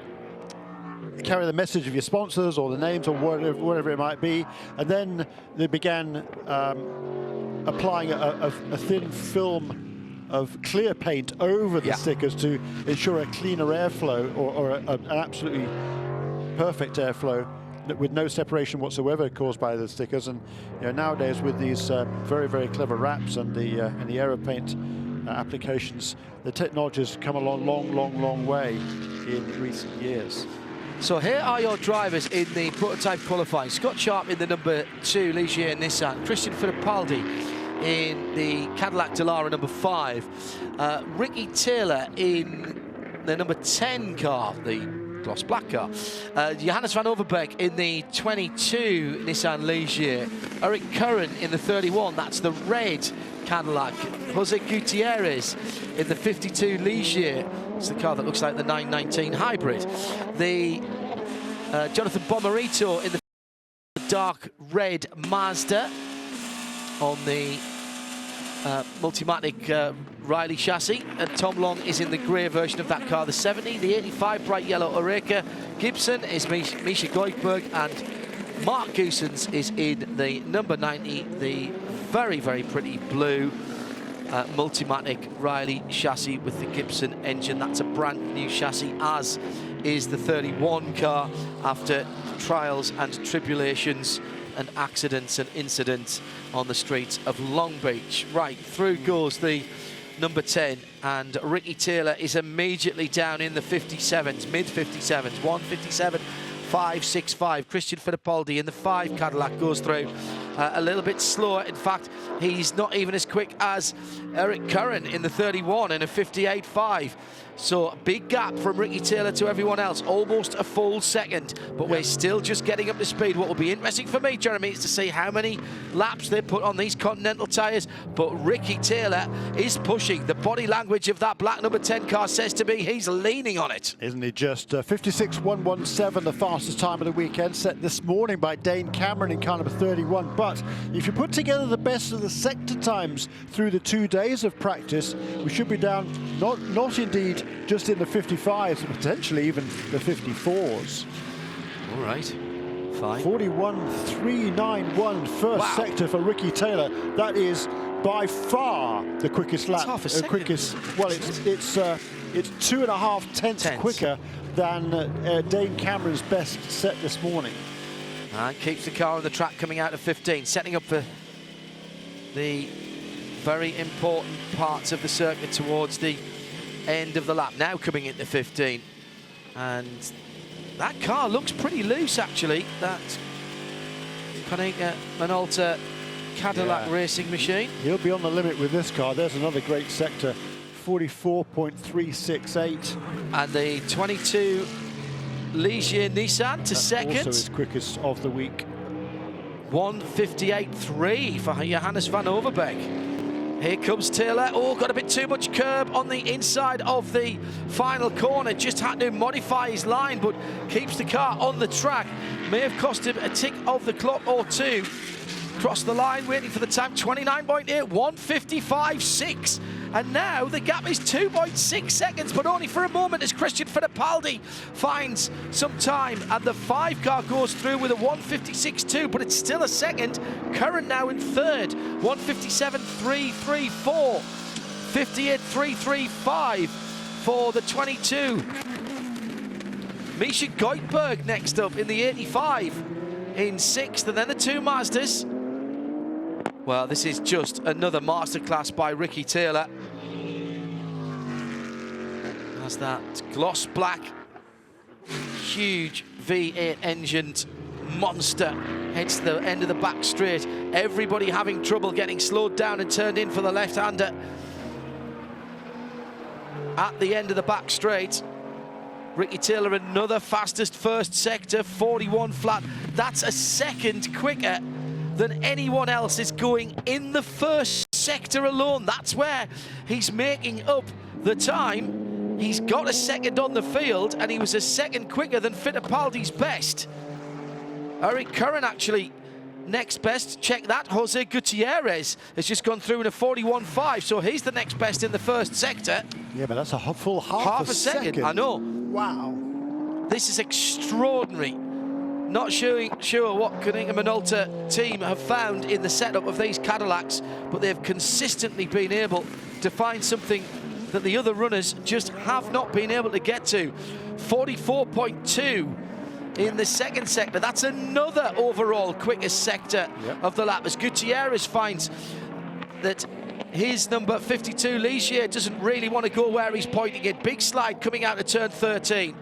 carry the message of your sponsors or the names or whatever it might be, and then they began applying a thin film of clear paint over the stickers to ensure a cleaner airflow or an absolutely perfect airflow with no separation whatsoever caused by the stickers. And nowadays with these very, very clever wraps and the aero paint applications, the technology has come a long way in recent years.
So here are your drivers in the prototype qualifying. Scott Sharp in the number 2 Ligier Nissan. Christian Fittipaldi in the Cadillac Dallara number 5. Ricky Taylor in the number 10 car, the gloss black car. Johannes van Overbeek in the 22 Nissan Ligier. Eric Curran in the 31, that's the red Cadillac. Jose Gutierrez in the 52 Ligier. It's the car that looks like the 919 hybrid. The Jonathan Bomarito in the dark red Mazda on the Multimatic Riley chassis, and Tom Long is in the grey version of that car, the 70. The 85 bright yellow Oreca. Gibson is Misha Goldberg, and Mark Goosens is in the number 90, the very, very pretty blue Multimatic Riley chassis with the Gibson engine. That's a brand new chassis, as is the 31 car, after trials and tribulations and accidents and incidents on the streets of Long Beach. Right, through goes the number 10, and Ricky Taylor is immediately down in the 57s, mid 57s, 157.565. Christian Fittipaldi in the 5 Cadillac goes through a little bit slower. In fact, he's not even as quick as Eric Curran in the 31 in a 58.5. So a big gap from Ricky Taylor to everyone else, almost a full second, but we're still just getting up to speed. What will be interesting for me, Jeremy, is to see how many laps they put on these Continental tyres. But Ricky Taylor is pushing. The body language of that black number 10 car says to me he's leaning on it.
Isn't he just? 56.117, the fastest time of the weekend, set this morning by Dane Cameron in car number 31. But if you put together the best of the sector times through the 2 days of practice, we should be down, not indeed just in the 55s, potentially even the 54s.
All right, fine.
41.391 first sector for Ricky Taylor. That is by far the quickest lap.
Half a second.
Well, it's 2.5 tenths quicker than Dane Cameron's best set this morning.
And keeps the car on the track coming out of 15, setting up for the very important parts of the circuit towards the end of the lap. Now coming into 15, and that car looks pretty loose actually. That Konica Minolta Cadillac racing machine.
He'll be on the limit with this car. There's another great sector, 44.368.
And the 22 Ligier Nissan to second.
Also his quickest of the week.
158.3 for Johannes van Overbeek. Here comes Taylor. Oh, got a bit too much curb on the inside of the final corner. Just had to modify his line, but keeps the car on the track. May have cost him a tick of the clock or two. Crossed the line, waiting for the time, 29.8, 155.6. And now the gap is 2.6 seconds, but only for a moment as Christian Fittipaldi finds some time. And the 5 car goes through with a 156.2, but it's still a second. Curran now in third, 157.334. 58.335 for the 22. Misha Goldberg next up in the 85 in 6th, and then the 2 Mazdas. Well, this is just another masterclass by Ricky Taylor. Has that gloss black, huge V8 engined monster heads to the end of the back straight. Everybody having trouble getting slowed down and turned in for the left-hander at the end of the back straight. Ricky Taylor, another fastest first sector, 41 flat. That's a second quicker than anyone else is going in the first sector alone. That's where he's making up the time. He's got a second on the field, and he was a second quicker than Fittipaldi's best. Eric Curran actually next best. Check that. Jose Gutierrez has just gone through in a 41.5, so he's the next best in the first sector.
Yeah, but that's a full half a second.
I know.
Wow.
This is extraordinary. Not sure what Konica Minolta team have found in the setup of these Cadillacs, but they've consistently been able to find something that the other runners just have not been able to get to. 44.2 in the second sector. That's another overall quickest sector of the lap, as Gutierrez finds that his number 52 Ligier doesn't really want to go where he's pointing it. Big slide coming out of turn 13.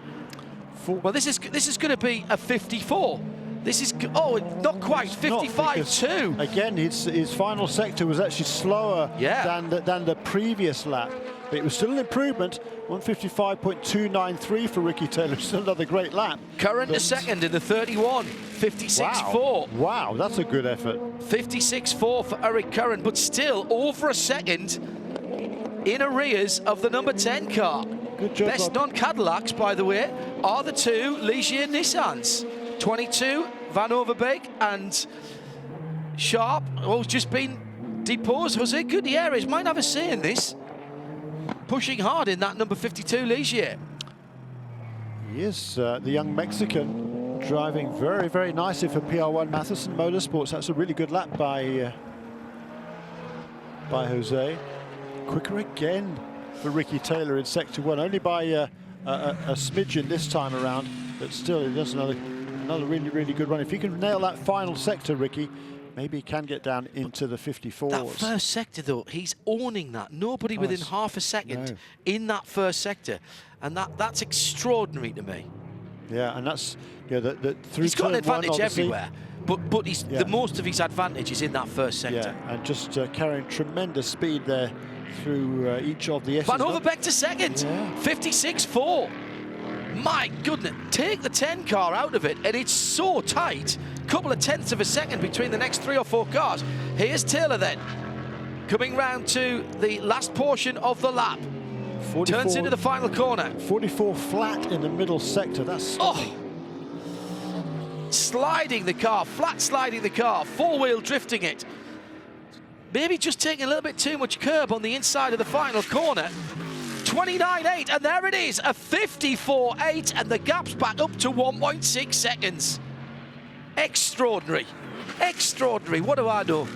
Well, this is going to be a 54. This is, oh, not quite, 55.2.
Again, his final sector was actually slower than the previous lap. But it was still an improvement. 155.293 for Ricky Taylor. Still another great lap.
Curran to second in the 31. 56.4.
Wow, that's a good effort.
56.4 for Eric Curran, but still over a second in arrears of the number 10 car.
Good job.
Best non-Cadillacs, by the way, are the two Ligier Nissans. 22, Van Overbeek and Sharp, who's just been deposed. Jose Gutierrez might have a say in this. Pushing hard in that number 52 Ligier.
He is the young Mexican, driving very, very nicely for PR1 Matheson Motorsports. That's a really good lap by Jose. Quicker again for Ricky Taylor in Sector 1, only by a smidgen this time around, but still he does another really, really good run. If you can nail that final sector, Ricky, maybe he can get down into the 54s.
That first sector, though, he's owning that. Nobody within half a second in that first sector, and that's extraordinary to me.
Yeah, and that's through
he's got an advantage
one,
everywhere, but he's the most of his advantage is in that first sector.
Yeah, and just carrying tremendous speed there through each of the S's.
Van Overbeek to second, 56.4. My goodness, take the 10 car out of it, and it's so tight. Couple of tenths of a second between the next 3 or 4 cars. Here's Taylor then, coming round to the last portion of the lap.
44,
turns into the final corner.
44 flat in the middle sector. That's
sliding the car, flat sliding the car, four-wheel drifting it. Maybe just taking a little bit too much curb on the inside of the final corner. 29.8, and there it is, a 54.8, and the gap's back up to 1.6 seconds. Extraordinary. Extraordinary. What do I know?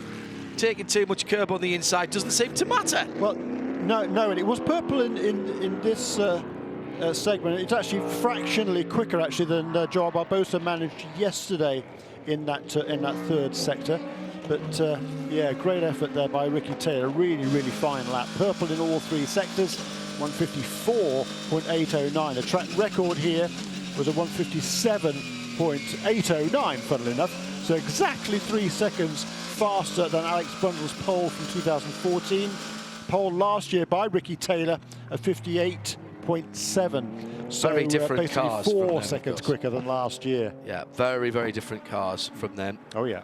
Taking too much curb on the inside doesn't seem to matter.
Well, no, and it was purple in this segment. It's actually fractionally quicker, actually, than Joao Barbosa managed yesterday in that third sector. But, yeah, great effort there by Ricky Taylor. Really, really fine lap. Purple in all 3 sectors. 154.809. The track record here was a 157.809, funnily enough. So exactly 3 seconds faster than Alex Brundle's pole from 2014. Pole last year by Ricky Taylor at 58.7. So
very different
basically
cars.
4 seconds quicker than last year.
Yeah, very, very different cars from them.
Oh, yeah.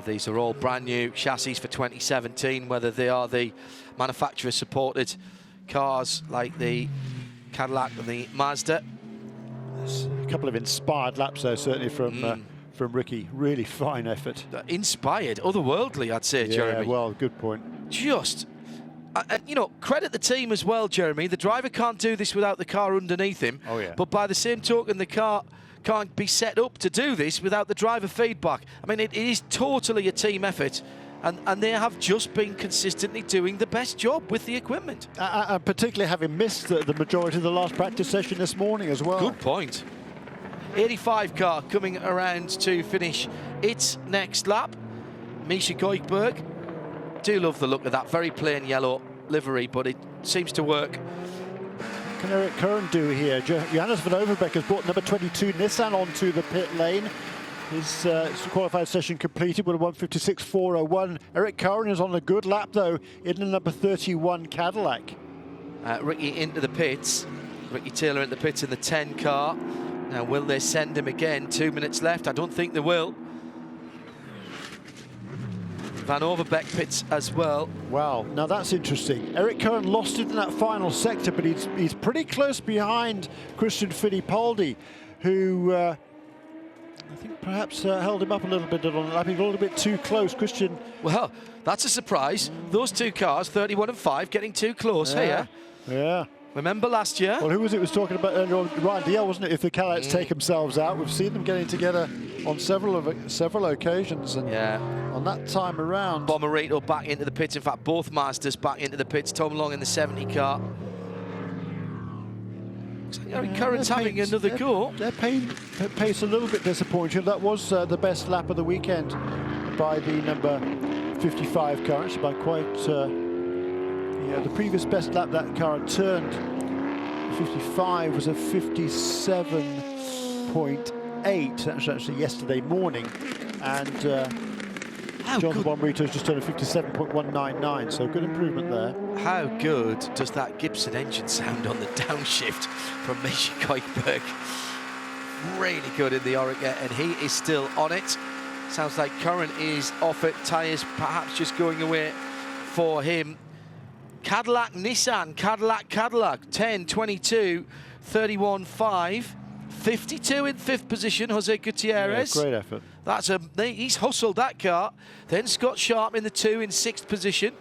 These are all brand new chassis for 2017, whether they are the manufacturer-supported cars like the Cadillac and the Mazda.
There's a couple of inspired laps there, certainly from Ricky. Really fine effort.
Inspired, otherworldly, I'd say, Jeremy.
Yeah, well, good point.
Just, you know, credit the team as well, Jeremy. The driver can't do this without the car underneath him.
Oh, yeah.
But by the same token, the car can't be set up to do this without the driver feedback. I mean, it is totally a team effort. And they have just been consistently doing the best job with the equipment.
And particularly having missed the majority of the last practice session this morning as well.
Good point. 85 car coming around to finish its next lap. Misha Goikberg. Do love the look of that very plain yellow livery, but it seems to work.
What can Eric Curran do here? Johannes van Overbeek has brought number 22 Nissan onto the pit lane. His qualified session completed with a 156.401. Eric Curran is on a good lap, though, in the number 31 Cadillac.
Ricky into the pits. Ricky Taylor in the pits in the 10 car. Now, will they send him again? 2 minutes left. I don't think they will. Van Overbeek pits as well.
Wow, now that's interesting. Eric Curran lost it in that final sector, but he's pretty close behind Christian Fittipaldi, who I think perhaps held him up a little bit on the lap. He got a little bit too close, Christian.
Well, that's a surprise. Those 2 cars, 31 and 5, getting too close here.
Yeah.
Remember last year?
Well, who was it was talking about earlier on? Ryan Diel, wasn't it? If the Cadillacs take themselves out, we've seen them getting together on several occasions, and on that time around.
Bomarito back into the pits. In fact, both Masters back into the pits. Tom Long in the 70 car. Eric Curran's having another go.
Their pace a little bit disappointing. That was the best lap of the weekend by the number 55 car, actually by quite. The previous best lap that car had turned 55 was a 57.8. That was actually yesterday morning, and Jonathan Bonrito's just done a 57.199, so good improvement there.
How good does that Gibson engine sound on the downshift from Misha Koikberg? Really good in the Oreca, and he is still on it. Sounds like current is off it, tyres perhaps just going away for him. Cadillac, Nissan, Cadillac, 10, 22, 31, 5, 52 in 5th position, Jose Gutierrez.
Yeah, great effort.
He's hustled that car. Then Scott Sharp in the 2 in 6th position.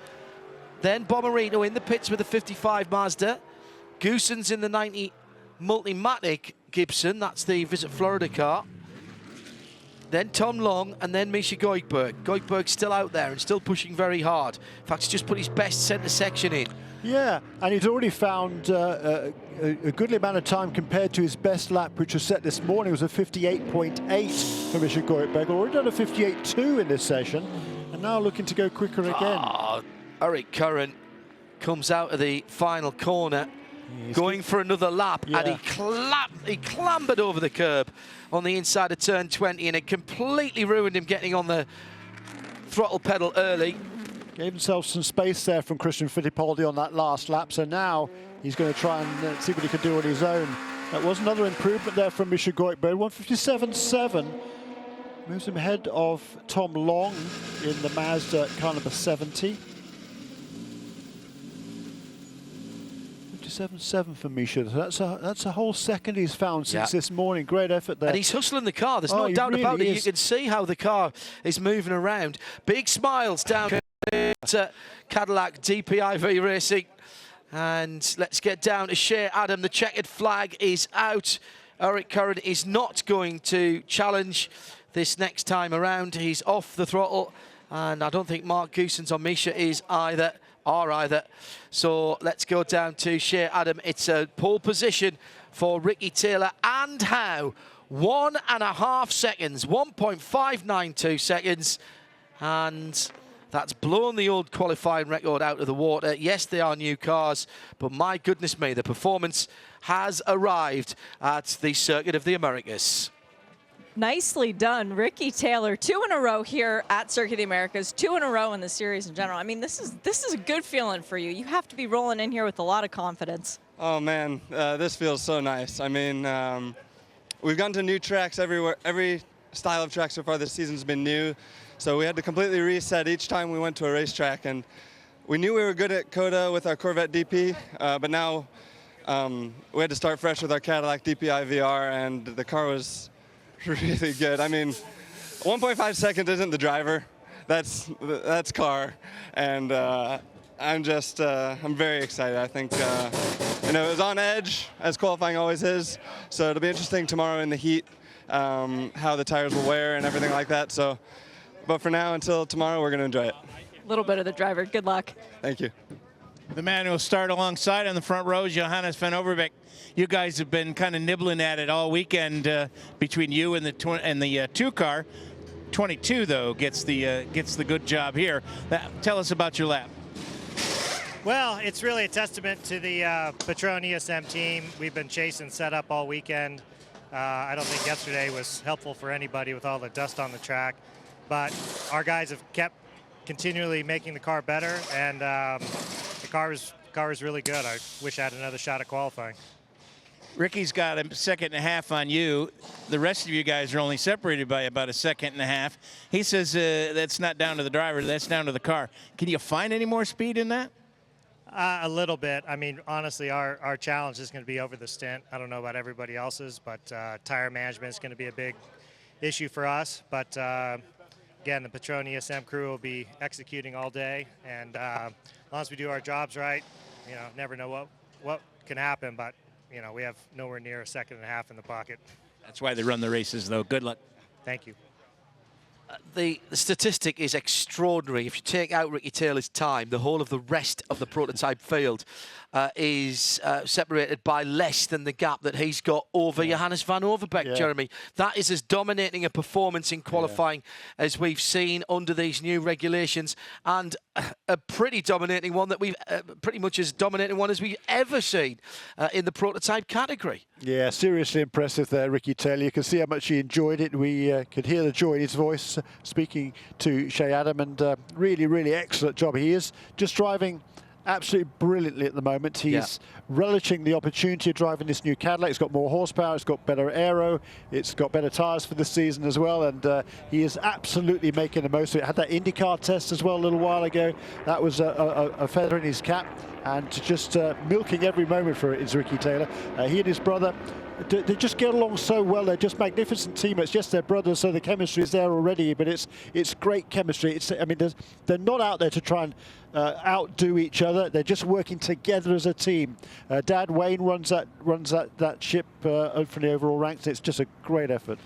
Then Bomarito in the pits with the 55 Mazda. Goossens in the 90 Multimatic Gibson. That's the Visit Florida car. Then Tom Long, and then Misha Goikberg. Goikberg's still out there and still pushing very hard. In fact, he's just put his best centre section in.
Yeah, and he's already found a goodly amount of time compared to his best lap, which was set this morning. It was a 58.8 for Misha Goikberg. Already done a 58.2 in this session, and now looking to go quicker again.
Eric Curran comes out of the final corner, going for another lap, and he clambered over the curb on the inside of turn 20, and it completely ruined him getting on the throttle pedal early.
Gave himself some space there from Christian Fittipaldi on that last lap, so now he's going to try and see what he can do on his own. That was another improvement there from Misha Goikberg. 157.7 moves him ahead of Tom Long in the Mazda car number 70. 57.7 for Misha. That's a whole second he's found since this morning. Great effort there.
And he's hustling the car. There's no doubt about it. You can see how the car is moving around. Big smiles down to Cadillac DPIV Racing. And let's get down to Shea Adam. The checkered flag is out. Eric Curran is not going to challenge this next time around. He's off the throttle. And I don't think Mark Goossens or Misha is either. So let's go down to Shea Adam. It's a pole position for Ricky Taylor, and how 1.5 seconds, 1.592 seconds, and that's blown the old qualifying record out of the water. Yes, they are new cars, but my goodness me, the performance has arrived at the Circuit of the Americas.
Nicely done, Ricky Taylor. 2 in a row here at Circuit of the Americas, 2 in a row in the series in general. I mean, this is a good feeling for you. You have to be rolling in here with a lot of confidence.
Oh man, this feels so nice. I mean, we've gone to new tracks everywhere. Every style of track so far this season's been new, so we had to completely reset each time we went to a racetrack. And we knew we were good at COTA with our Corvette DP, but now we had to start fresh with our Cadillac DPI VR, and the car was really good. I mean, 1.5 seconds isn't the driver. That's car, and I'm very excited. I think it was on edge, as qualifying always is. So it'll be interesting tomorrow in the heat how the tires will wear and everything like that. So, but for now, until tomorrow, we're going to enjoy it.
A little bit of the driver. Good luck.
Thank you.
The man who will start alongside on the front row is Johannes van Overbeek. You guys have been kind of nibbling at it all weekend between you and the 2 car. 22 though gets the good job here. Tell us about your lap.
Well, it's really a testament to the Patron ESM team. We've been chasing setup all weekend. I don't think yesterday was helpful for anybody with all the dust on the track, but our guys have kept continually making the car better, and the car is really good. I wish I had another shot at qualifying.
Ricky's got a second and a half on you. The rest of you guys are only separated by about a second and a half. He says that's not down to the driver, that's down to the car. Can you find any more speed in that?
A little bit. I mean, honestly, our challenge is going to be over the stint. I don't know about everybody else's, but tire management is going to be a big ip for us. But again, the Patron ESM crew will be executing all day, and as long as we do our jobs right, never know what can happen, but we have nowhere near a second and a half in the pocket.
That's why they run the races, though. Good luck.
Thank you.
The statistic is extraordinary. If you take out Ricky Taylor's time, the whole of the rest of the prototype field is separated by less than the gap that he's got over Johannes van Overbeek, Jeremy. That is as dominating a performance in qualifying as we've seen under these new regulations. And a pretty dominating one that we've pretty much as dominating one as we've ever seen in the prototype category.
Yeah, seriously impressive there, Ricky Taylor. You can see how much he enjoyed it. We could hear the joy in his voice speaking to Shea Adam, and really, really excellent job. He is just driving absolutely brilliantly at the moment. He's relishing the opportunity of driving this new Cadillac. It's got more horsepower, it's got better aero, it's got better tyres for the season as well, and he is absolutely making the most of it. Had that IndyCar test as well a little while ago. That was a feather in his cap, and just milking every moment for it is Ricky Taylor. He and his brother, they just get along so well. They're just magnificent teammates. Yes, they're brothers, so the chemistry is there already, but it's great chemistry. I mean, they're not out there to try and outdo each other. They're just working together as a team. Dad Wayne runs that ship from the overall ranks. It's just a great effort.